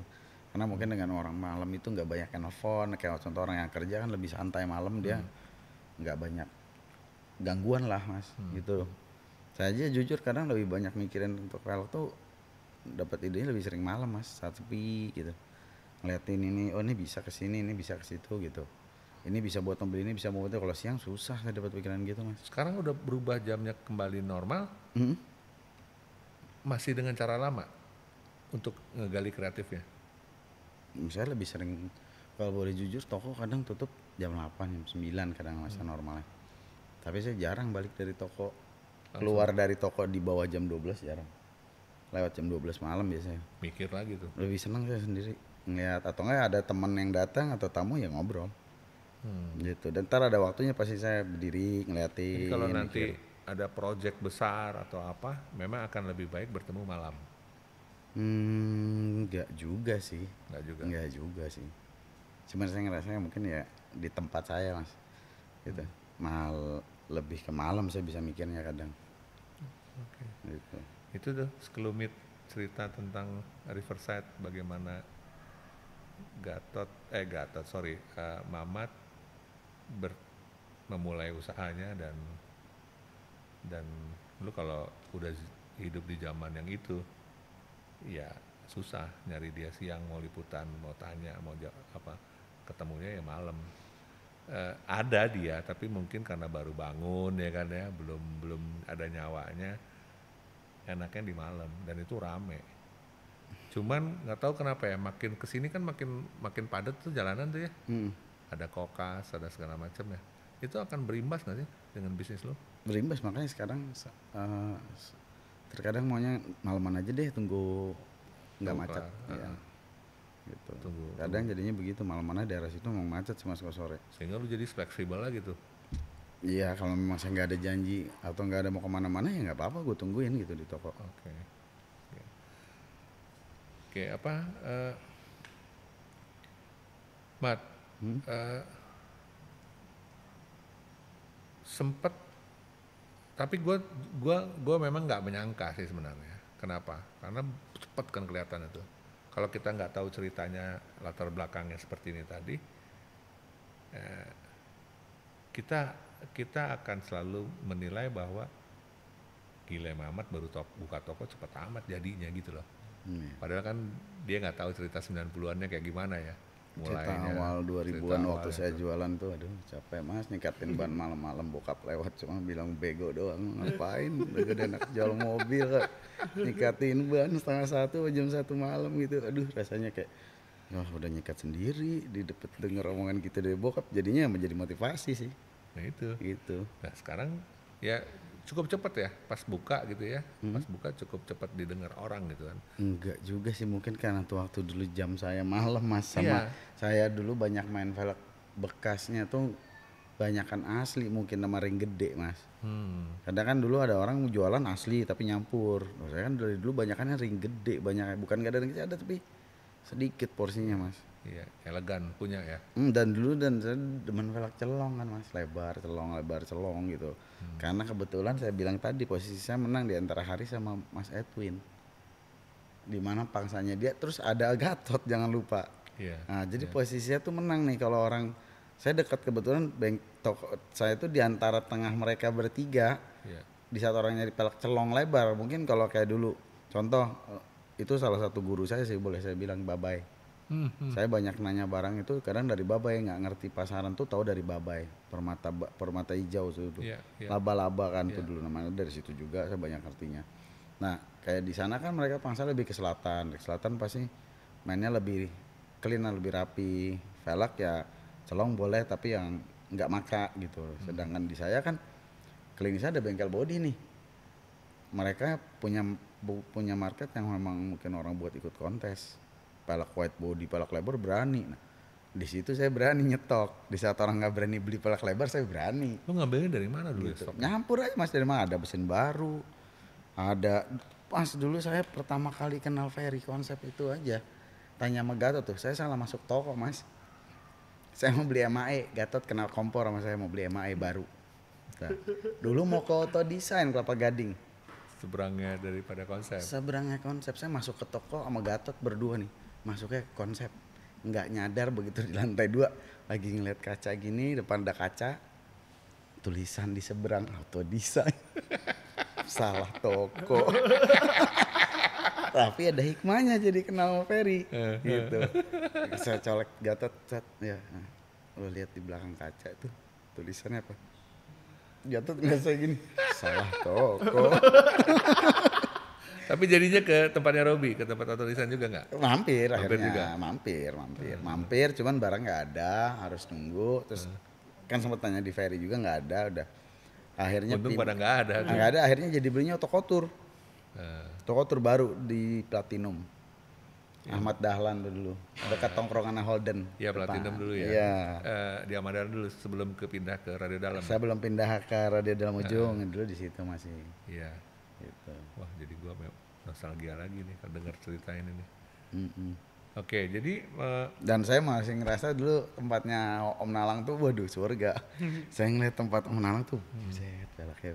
Karena mungkin dengan orang malam itu nggak banyak nelfon, kayak contoh orang yang kerja kan lebih santai malam, dia nggak banyak gangguan lah mas gitu. Saya aja jujur kadang lebih banyak mikirin untuk velg tuh, dapat idenya lebih sering malam mas, saat sepi gitu. Ngeliatin ini, oh ini bisa ke sini, ini bisa ke situ gitu. Ini bisa buat mobil ini, bisa buat itu. Kalau siang susah saya dapat pikiran gitu mas. Sekarang udah berubah jamnya kembali normal, masih dengan cara lama untuk ngegali kreatifnya? Saya lebih sering, kalau boleh jujur, toko kadang tutup jam 8, jam 9 kadang masa normalnya. Tapi saya jarang balik dari toko, keluar dari toko di bawah jam 12 jarang. Lewat jam 12 malam biasanya. Mikir lagi tuh. Lebih senang saya sendiri ngeliat, atau enggak ada teman yang datang atau tamu yang ngobrol. Gitu. Dan ntar ada waktunya pasti saya berdiri ngeliatin. Jadi kalau nanti ada project besar atau apa, memang akan lebih baik bertemu malam. Enggak juga sih. Enggak juga sih. Cuman saya ngerasa mungkin ya di tempat saya mas, gitu. Lebih ke malam saya bisa mikirnya kadang. Gitu. Itu tuh sekelumit cerita tentang Riverside, bagaimana Mamat memulai usahanya, dan lu kalau udah hidup di zaman yang itu ya susah nyari dia siang, mau liputan, mau tanya, mau ketemunya ya malam. Ada dia tapi mungkin karena baru bangun ya kan ya, belum ada nyawanya, enaknya di malam dan itu rame. Cuman nggak tahu kenapa ya, makin kesini kan makin padat tuh jalanan tuh ya. Ada kokas, ada segala macam ya. Itu akan berimbas nggak sih dengan bisnis lo? Berimbas, makanya sekarang terkadang maunya malaman aja deh, tunggu nggak macet. Ya. Gitu. Kadang jadinya begitu, malaman aja daerah situ mau macet cuma sore. Sehingga lu jadi fleksibel lah gitu. Iya, kalau memang saya nggak ada janji atau nggak ada mau kemana-mana ya nggak apa-apa, gue tungguin gitu di toko. Oke. Oke. Oke, apa Mat, sempet, tapi gue memang nggak menyangka sih sebenarnya. Kenapa? Karena cepet kan kelihatan itu. Kalau kita nggak tahu ceritanya, latar belakangnya seperti ini tadi, kita akan selalu menilai bahwa gila Mamat baru buka toko cepet amat jadinya gitu loh. Padahal kan dia nggak tahu cerita 90-annya kayak gimana ya. Cerita awal 2000-an waktu saya jualan tuh, aduh capek mas, nyikatin ban malam-malam, bokap lewat cuma bilang bego doang, ngapain udah gede anak jual mobil kok nyikatin ban 12:30 jam 1 malam gitu. Aduh rasanya kayak wah udah nyikat sendiri, di dapet denger omongan gitu dari bokap, jadinya menjadi motivasi sih. Nah itu Gitu. Nah sekarang ya cukup cepet ya pas buka gitu ya, pas buka cukup cepet didengar orang gitu kan. Enggak juga sih, mungkin karena tuh waktu dulu jam saya malam mas, Iya. sama saya dulu banyak main velg bekasnya tuh banyakan asli, mungkin sama ring gede mas. Kadang kan dulu ada orang jualan asli tapi nyampur. Nah, saya kan dari dulu banyakannya ring gede, banyak bukan gak ada ring gede, ada tapi sedikit porsinya mas. Iya, elegan punya ya. Dan saya demen velg celong kan mas, lebar celong gitu. Karena kebetulan saya bilang tadi posisi saya menang di antara Haris sama Mas Edwin, dimana pangsanya dia terus ada Gatot jangan lupa. Iya. Nah jadi posisinya tuh menang nih kalau orang, saya dekat kebetulan toko saya tuh di antara tengah mereka bertiga. Iya. Di saat orang nyari velg celong lebar, mungkin kalau kayak dulu contoh itu salah satu guru saya sih, boleh saya bilang Babai. Saya banyak nanya barang itu kadang dari Babai, nggak ngerti pasaran tuh tahu dari Babai, permata hijau tuh, Iya, iya. laba-laba kan tuh dulu namanya, dari situ juga saya banyak ngertinya. Nah kayak di sana kan mereka pangsa lebih ke selatan pasti mainnya lebih clean, lebih rapi, velg ya celong boleh tapi yang nggak maka gitu. Sedangkan di saya kan klinisnya ada bengkel body nih, mereka punya market yang memang mungkin orang buat ikut kontes. Pelek white body, pelek lebar berani. Nah, di situ saya berani nyetok. Di saat orang nggak berani beli pelek lebar, saya berani. Lu ngambilnya dari mana dulu Gitu. stok? Nyampur aja mas, dari mana ada mesin baru. Ada pas dulu saya pertama kali kenal Ferry konsep itu aja. Tanya sama Gatot tuh, saya salah masuk toko mas. Saya mau beli MAE, Gatot kenal kompor sama saya mau beli MAE baru. Nah, dulu mau ke Auto Design Kelapa Gading. Seberangnya daripada konsep. Seberangnya konsep, saya masuk ke toko sama Gatot berdua nih. Masuknya konsep, nggak nyadar begitu di lantai 2 lagi ngeliat kaca gini, depan ada kaca, tulisan di seberang Auto Design. Salah toko. Tapi ada hikmahnya jadi kenal sama Ferry gitu. Saya colek Gatot, ya lo lihat di belakang kaca itu tulisannya apa, Gatot nggak saya gini, salah toko. Tapi jadinya ke tempatnya Robi, ke tempat Auto Design juga nggak? Mampir Mampir akhirnya juga? mampir cuman barang nggak ada, harus nunggu. Terus kan sempat tanya di Ferry juga nggak ada, udah akhirnya Untung pada nggak ada. nggak ada, akhirnya jadi belinya Tokotur. Tokotur baru di Platinum, Ahmad Dahlan tuh dulu dekat tongkrongan Holden. Iya Platinum dulu ya. Iya. Di Amadana dulu sebelum pindah ke Radio Dalam. Saya belum pindah ke Radio Dalam Ujung, dulu di situ masih. Iya. Gitu. Wah jadi gua nostalgia lagi nih kalau dengar cerita ini nih. Mm-mm. Oke, jadi Dan saya masih ngerasa dulu tempatnya Om Nalang tuh waduh surga. Saya ngeliat tempat Om Nalang tuh, buset, velgnya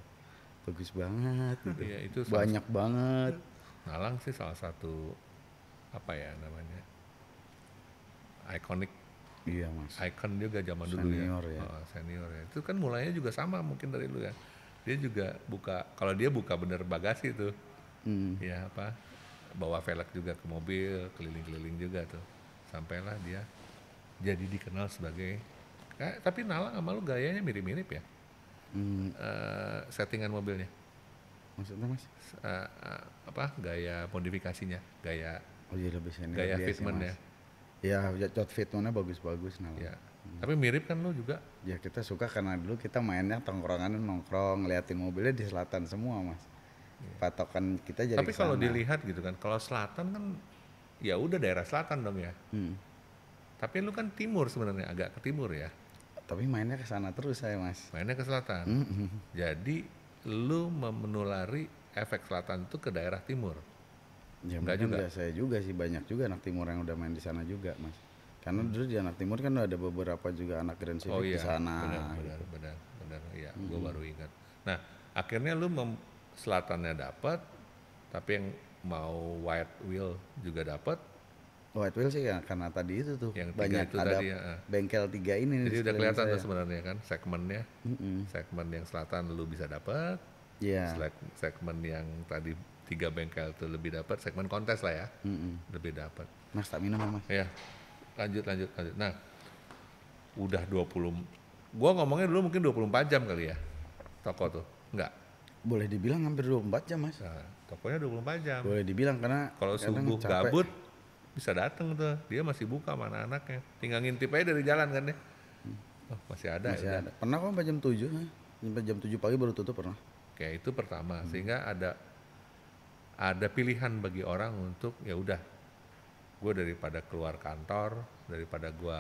bagus banget gitu. iya, itu Banyak banget. Nalang sih salah satu apa ya namanya ikonik, Iya mas. icon juga zaman dulu Senior ya. ya. Oh, senior ya. Itu kan mulainya juga sama mungkin dari lu ya. Dia juga buka, kalau dia buka bener bagasi tuh, ya apa, bawa velg juga ke mobil, keliling-keliling juga tuh, sampailah dia jadi dikenal sebagai. Tapi Nalang sama lu gayanya mirip-mirip ya, settingan mobilnya, Maksudnya mas? apa gaya modifikasinya, gaya Oh iya lebih senior gaya dia sih, fitmentnya, Mas. Ya jod fitmentnya bagus-bagus Nalang. ya. Tapi mirip kan lu juga. Ya kita suka karena dulu kita mainnya tongkrongan nongkrong, ngeliatin mobilnya di selatan semua mas. Patokan kita jadi Tapi kalau kesana. dilihat gitu kan, kalau selatan kan ya udah daerah selatan dong ya. Tapi lu kan timur sebenarnya, agak ke timur ya. Tapi mainnya ke sana terus saya mas. Mainnya ke selatan. Jadi lu menulari efek selatan itu ke daerah timur. Ya Enggak mungkin juga. nggak saya juga sih, banyak juga anak timur yang udah main di sana juga mas. Karena dulu di anak timur kan ada beberapa juga anak Grand Civic Oh di iya, sana. benar. Iya, gue baru ingat. Nah, akhirnya lu selatannya dapat, tapi yang mau white wheel juga dapat. White Wheel sih ya karena tadi itu tuh Yang tiga banyak itu ada tadi ya. bengkel 3 ini Jadi di udah sekeliling kelihatan saya. tuh sebenarnya kan segmennya. Segmen yang selatan lu bisa dapat. Iya. Segmen yang tadi 3 bengkel itu lebih dapat, segmen kontes lah ya. Lebih dapat. Mas tak minum ya mas? Ya. Lanjut. Nah, udah 20. Gua ngomongnya dulu mungkin 24 jam kali ya. Toko tuh. Enggak. Boleh dibilang hampir 24 jam mas. Nah, tokonya 24 jam. Boleh dibilang karena Kalau kadang subuh capek. gabut bisa datang tuh. Dia masih buka sama anak-anaknya. Tinggal ngintip aja dari jalan kan ya. Oh, masih ada. Masih ya. ada. Pernah kok sampai jam 7 ya. Sampai jam 7 pagi baru tutup pernah. Oke, itu pertama. Sehingga ada pilihan bagi orang untuk ya udah, gue daripada keluar kantor, daripada gue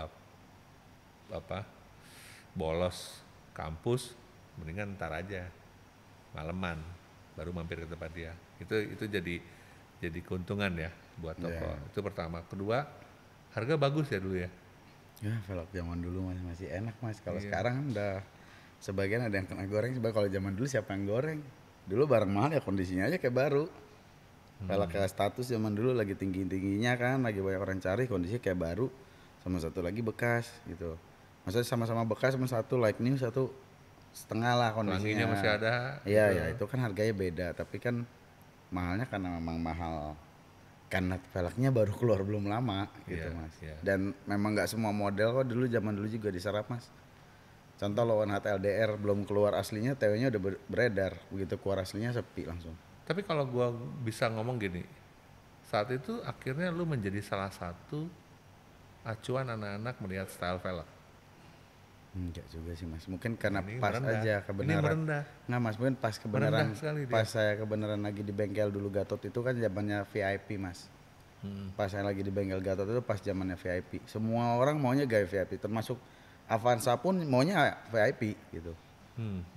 bolos kampus, mendingan ntar aja maleman baru mampir ke tempat dia. Itu jadi keuntungan ya buat toko. Itu pertama. Kedua, harga bagus ya dulu ya. Ya velg zaman dulu masih enak mas. Kalau sekarang kan udah sebagian ada yang kena goreng. Sebab kalau zaman dulu siapa yang goreng? Dulu barang mahal ya kondisinya aja kayak baru. Velg kayak status zaman dulu lagi tingginya kan, lagi banyak orang cari, kondisinya kayak baru. Sama satu lagi bekas gitu. Maksudnya sama-sama bekas, sama satu like new, satu setengah lah kondisinya. Pelanginya masih ada. Iya ya itu kan harganya beda. Tapi kan mahalnya karena memang mahal. Karena velgnya baru keluar belum lama gitu mas. Dan memang nggak semua model kok dulu zaman dulu juga diserap mas. Contoh lawan HTLDR belum keluar aslinya, TW-nya udah beredar. Begitu keluar aslinya sepi langsung. Tapi kalau gua bisa ngomong gini, saat itu akhirnya lu menjadi salah satu acuan anak-anak melihat style velg. Enggak juga sih mas, mungkin karena Ini pas merendah. aja Ini kebenaran. merendah. Nggak mas, mungkin pas kebenaran, Merendah sekali dia. pas saya kebenaran lagi di bengkel dulu Gatot itu kan zamannya VIP mas. Pas saya lagi di bengkel Gatot itu pas zamannya VIP. Semua orang maunya gaya VIP, termasuk Avanza pun maunya VIP gitu.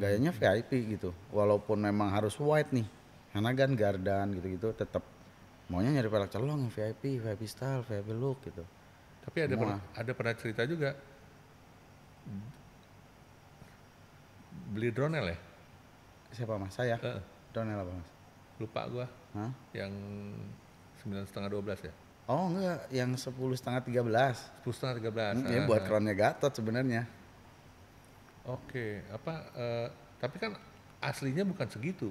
Gayanya VIP gitu, walaupun memang harus white nih. Karena kan Gardan gitu-gitu tetap maunya nyari velg celong yang VIP style, VIP look gitu. Tapi ada pernah cerita juga beli Dronel ya? Siapa mas? Saya? Dronel apa mas? Lupa gua. Hah? Yang 9,5-12 ya? Oh enggak, yang 10,5-13. 10,5-13. Ya buat crownnya Gatot sebenarnya. Oke, tapi kan aslinya bukan segitu.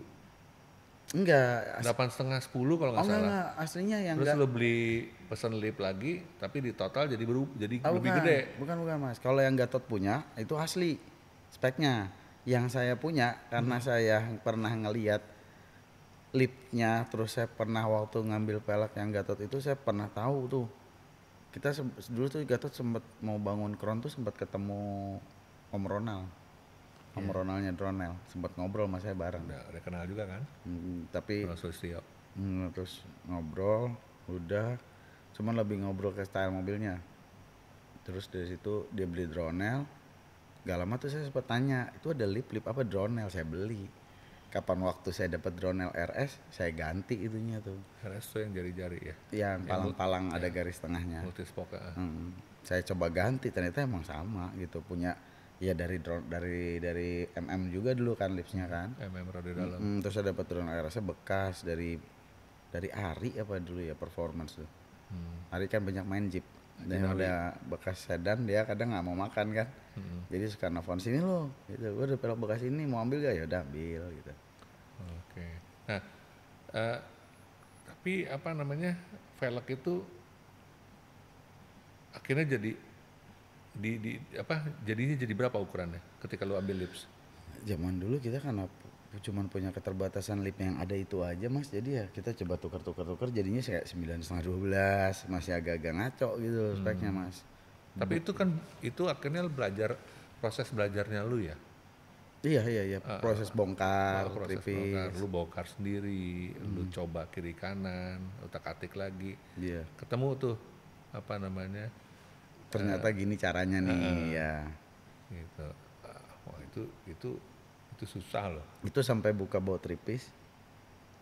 Enggak. 8,5-10 kalau nggak salah. Enggak, aslinya yang Terus enggak. lo beli pesen lip lagi, tapi di total jadi lebih bukan, gede. Bukan mas. Kalau yang Gatot punya itu asli speknya. Yang saya punya karena saya pernah ngelihat lipnya, terus saya pernah waktu ngambil velg yang Gatot itu saya pernah tahu tuh. Kita dulu tuh Gatot sempat mau bangun crown tuh sempat ketemu Om Ronald. Om Ronaldnya Dronel sempat ngobrol sama saya bareng. Udah kenal juga kan? Tapi terus ngobrol, udah, cuman lebih ngobrol ke style mobilnya. Terus dari situ dia beli Dronel. Gak lama tuh saya sempat tanya, itu ada lip apa Dronel, saya beli. Kapan waktu saya dapat Dronel RS, saya ganti itunya tuh. RS tuh yang jari-jari ya? Yang palang-palang ada garis tengahnya. Multispoke. Saya coba ganti, ternyata emang sama gitu, punya ya dari MM juga dulu kan lipsnya kan. MM rode dalam. Terus saya dapat Dronel RS bekas dari Ari apa dulu ya, performance tuh. Ari kan banyak main Jeep. Dan ada bekas sedan dia kadang nggak mau makan kan. Jadi suka nelfon sini lo, gitu. Gue udah pelok bekas ini mau ambil gak? Ya udah ambil gitu. Oke. Nah, tapi apa namanya velg itu akhirnya jadinya jadi berapa ukurannya ketika lu ambil lips? Zaman dulu kita kan cuma punya keterbatasan lip yang ada itu aja mas, jadi ya kita coba tukar jadinya kayak 9,5-12 masih agak-agak ngaco gitu speknya mas. Tapi itu akhirnya proses belajarnya lu ya? Iya proses bongkar, lu bongkar sendiri, lu coba kiri kanan, utak-atik lagi. Iya. Ketemu tuh apa namanya? Ternyata gini caranya nih ya. Gitu. Wah itu susah loh. Itu sampai buka baut tripis.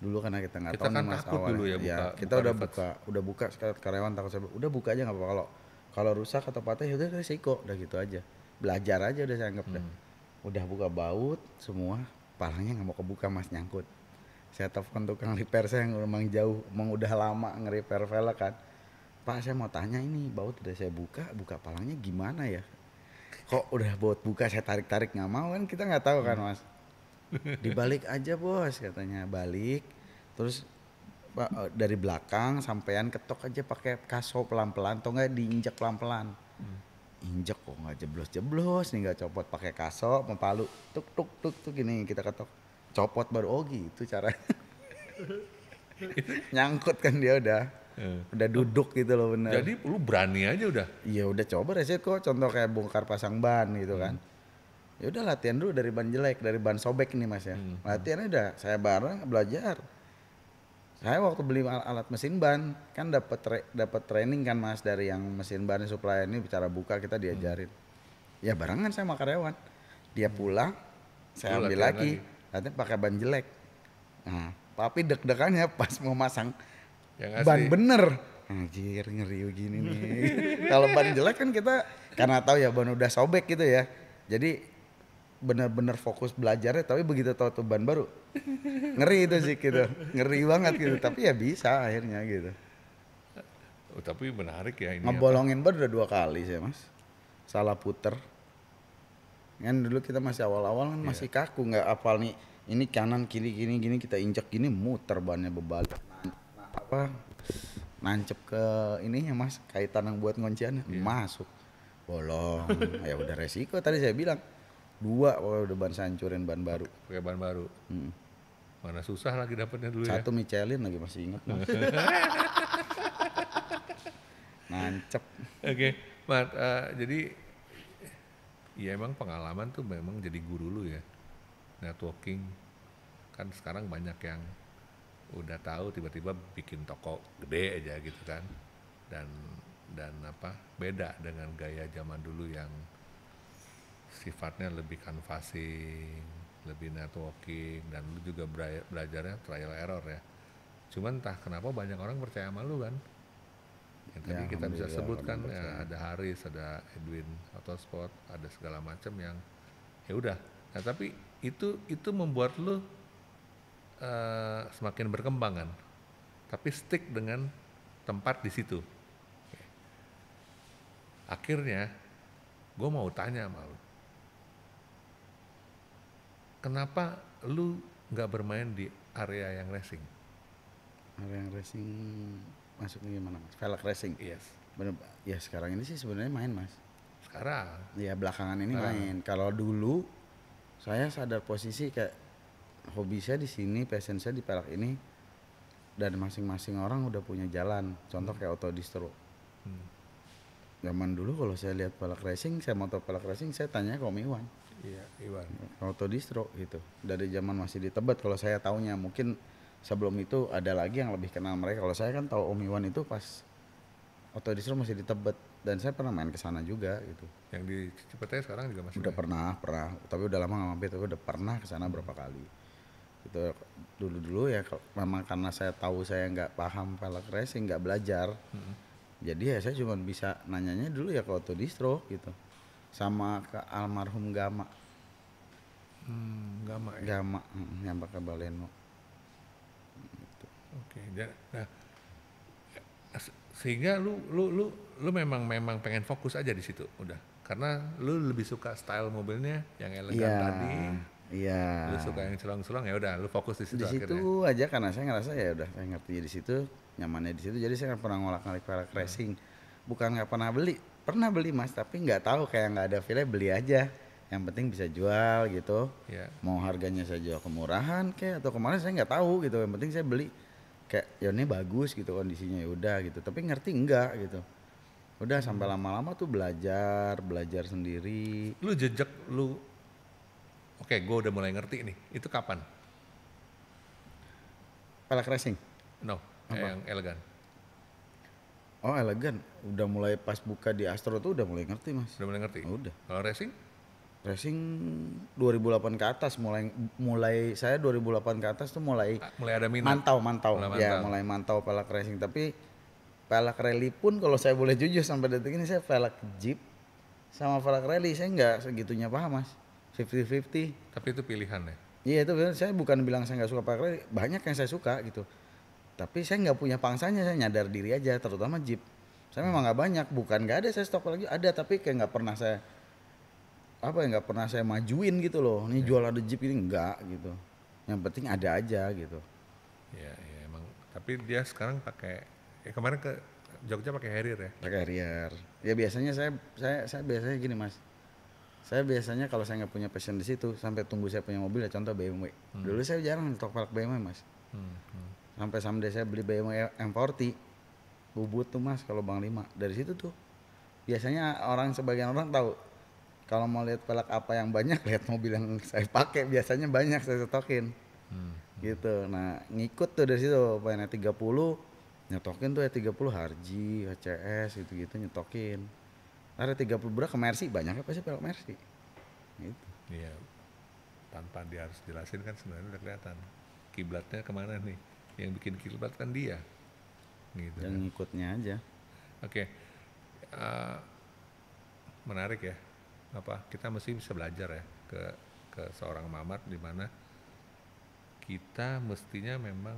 Dulu karena kita nggak Kita tahu nih kan mas takut awalnya. dulu ya Kita buka udah reverse. udah buka sekarang karyawan takut saya udah buka aja nggak apa-apa kalau rusak atau patah ya udah resiko udah gitu aja. Belajar aja udah saya anggap dah. Udah buka baut semua, palanya nggak mau kebuka mas nyangkut. Saya telepon tukang repair saya yang memang jauh, emang udah lama nge-repair velg kan. Pak saya mau tanya ini baut udah saya buka palanya gimana ya? Kok udah baut buka saya tarik-tarik nggak mau kan kita nggak tahu kan mas. Dibalik aja bos katanya balik, terus dari belakang sampean ketok aja pakai kaso pelan-pelan atau enggak diinjak pelan-pelan. Injek kok nggak jeblos nih nggak copot pakai kaso sama palu tuk tuk tuk tuk gini kita ketok copot baru oh gitu cara nyangkut kan dia udah duduk gitu loh bener. Jadi lu berani aja udah. Iya udah coba resiko contoh kayak bongkar pasang ban gitu kan. Ya udah latihan dulu dari ban jelek, dari ban sobek nih mas ya. Latihannya udah saya bareng belajar. Saya waktu beli alat mesin ban kan dapat training kan mas dari yang mesin ban supply ini bicara buka kita diajarin. Ya barengan saya sama karyawan. Dia pulang, saya Lu ambil latihan lagi. Latihan pakai ban jelek. Nah, tapi deg-degannya pas mau masang Yang ban asli. bener. Anjir ngeri begini nih. Kalau ban jelek kan kita karena tahu ya ban udah sobek gitu ya. Jadi bener-bener fokus belajarnya tapi begitu tahu tuh ban baru ngeri itu sih gitu. Ngeri banget gitu tapi ya bisa akhirnya gitu. Oh, tapi menarik ya ini. Ngebolongin ban udah 2 kali saya mas. Salah puter. Kan dulu kita masih awal-awal kan masih kaku nggak apal nih ini kanan kiri gini kita injek gini muter bannya bebalik. Nancep ke ininya mas kaitan yang buat ngonciannya masuk bolong ya udah resiko tadi saya bilang 2 udah ban saya hancurin ban baru. Pakai ban baru. Mana susah lagi dapatnya dulu 1 ya. Michelin lagi masih ingat mas. Nancep. Oke, Mat, jadi ya emang pengalaman tuh memang jadi guru lu ya. Networking kan sekarang banyak yang udah tahu tiba-tiba bikin toko gede aja gitu kan. Dan apa beda dengan gaya zaman dulu yang sifatnya lebih canvassing, lebih networking dan lu juga belajarnya trial error ya. Cuman entah kenapa banyak orang percaya sama lu kan. Yang tadi Ya, kita bisa alhamdulillah, sebutkan orang ya, percaya. ada Haris, ada Edwin Autosport, ada segala macam yang ya udah. Nah tapi itu membuat lu semakin berkembang kan. Tapi stick dengan tempat di situ. Akhirnya gue mau tanya sama lu, kenapa lu nggak bermain di area yang racing? Ada yang racing masuknya gimana mas? Velg racing. Yes. Bener, ya sekarang ini sih sebenarnya main mas. Sekarang. Ya belakangan ini main. Kalau dulu saya sadar posisi kayak hobi saya di sini, passion saya di pelak ini, dan masing-masing orang udah punya jalan. Contoh kayak auto distro. Zaman dulu kalau saya lihat pelak racing, saya motor pelak racing, saya tanya ke Om Iwan. Iya, Iwan. Auto distro gitu. Dari zaman masih di Tebet kalau saya taunya, mungkin sebelum itu ada lagi yang lebih kenal mereka. Kalau saya kan tahu Om Iwan itu pas auto distro masih di Tebet dan saya pernah main ke sana juga gitu. Yang di Cipete sekarang juga masih Udah main? pernah, tapi udah lama nggak mampir, tapi udah pernah ke sana berapa kali. Gitu dulu ya memang karena saya tahu saya nggak paham pelek racing, nggak belajar. Jadi ya saya cuma bisa nanyanya dulu ya ke auto distro gitu. Sama ke almarhum Gama. Gama ya. Gama yang pakai Baleno. Oke. Nah, sehingga lu memang pengen fokus aja di situ udah. Karena lu lebih suka style mobilnya yang elegan tadi. Iya. Lu suka yang celong-celong ya udah lu fokus di situ Di situ akhirnya. aja karena saya ngerasa ya udah saya ngerti di situ, nyamannya di situ. Jadi saya nggak pernah ngolak-ngalik pelek racing. Bukan nggak pernah beli mas, tapi nggak tahu kayak nggak ada file beli aja. Yang penting bisa jual gitu. Ya. Mau harganya saya jual kemurahan kayak atau kemarin saya nggak tahu gitu. Yang penting saya beli kayak ya ini bagus gitu kondisinya ya udah gitu. Tapi ngerti enggak gitu. Udah sampai lama-lama tuh belajar sendiri. Lu Oke, gue udah mulai ngerti nih. Itu kapan? Pelek racing. No, yang elegan. Oh elegan, udah mulai pas buka di Astro tuh udah mulai ngerti mas. Udah mulai ngerti. Udah. Kalau racing? Racing 2008 ke atas, mulai saya 2008 ke atas tuh mulai ada minat. mantau. Ya, mulai mantau pelak racing. Tapi pelak rally pun kalau saya boleh jujur sampai detik ini saya pelak Jeep sama pelak rally saya nggak segitunya paham Mas. 50-50. Tapi itu pilihan ya? Iya itu saya bukan bilang saya nggak suka pelak rally, banyak yang saya suka gitu. Tapi saya nggak punya pangsanya, saya nyadar diri aja, terutama Jeep. Saya memang nggak banyak, bukan nggak ada saya stok lagi, ada tapi kayak nggak pernah saya nggak pernah saya majuin gitu loh. Ini jual ada Jeep ini enggak gitu. Yang penting ada aja gitu. Ya emang. Tapi dia sekarang pakai kemarin ke Jogja pakai Harrier ya? Pakai Harrier. Ya biasanya saya biasanya gini Mas. Saya biasanya kalau saya nggak punya passion di situ sampai tunggu saya punya mobil ya contoh BMW. Dulu saya jarang stok pelak BMW Mas. Sampai someday saya beli BMW M40. Bubut tuh Mas kalau Bang Lima. Dari situ tuh. Biasanya sebagian orang tahu kalau mau lihat pelak apa yang banyak, lihat mobil yang saya pakai biasanya banyak saya stokin. Gitu. Nah, ngikut tuh dari situ, pengen 30 nyetokin tuh 30 Harji, HCS gitu-gitu nyetokin. Ada 30 berapa ke Mercy, banyaknya pasti pelak Mercy. Gitu. Iya. Tanpa dia harus jelasin kan sebenarnya udah kelihatan. Kiblatnya kemana nih? Yang bikin kiblat kan dia. Gitu. Yang ngikutnya aja. Oke. Menarik ya. Kita mesti bisa belajar ya ke seorang Mamat di mana kita mestinya memang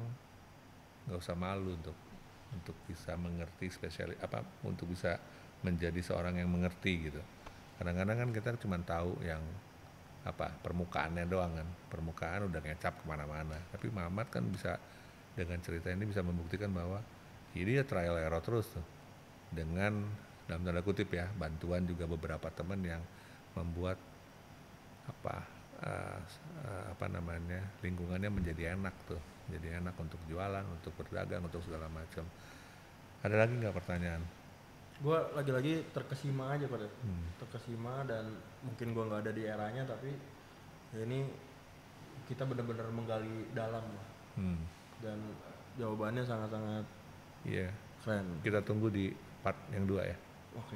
nggak usah malu untuk bisa mengerti untuk bisa menjadi seorang yang mengerti gitu. Kadang-kadang kan kita cuma tahu yang permukaannya doang kan, permukaan udah ngecap kemana-mana. Tapi Mamat kan bisa dengan cerita ini bisa membuktikan bahwa ini ya trial error terus tuh, dengan dalam tanda kutip ya bantuan juga beberapa teman yang membuat lingkungannya menjadi enak tuh, jadi enak untuk jualan, untuk berdagang, untuk segala macam. Ada lagi nggak pertanyaan? Gue lagi-lagi terkesima aja pada terkesima, dan mungkin gue nggak ada di eranya, tapi ya ini kita benar-benar menggali dalam lah. Dan jawabannya sangat-sangat keren. Kita tunggu di part yang 2 ya. Oke.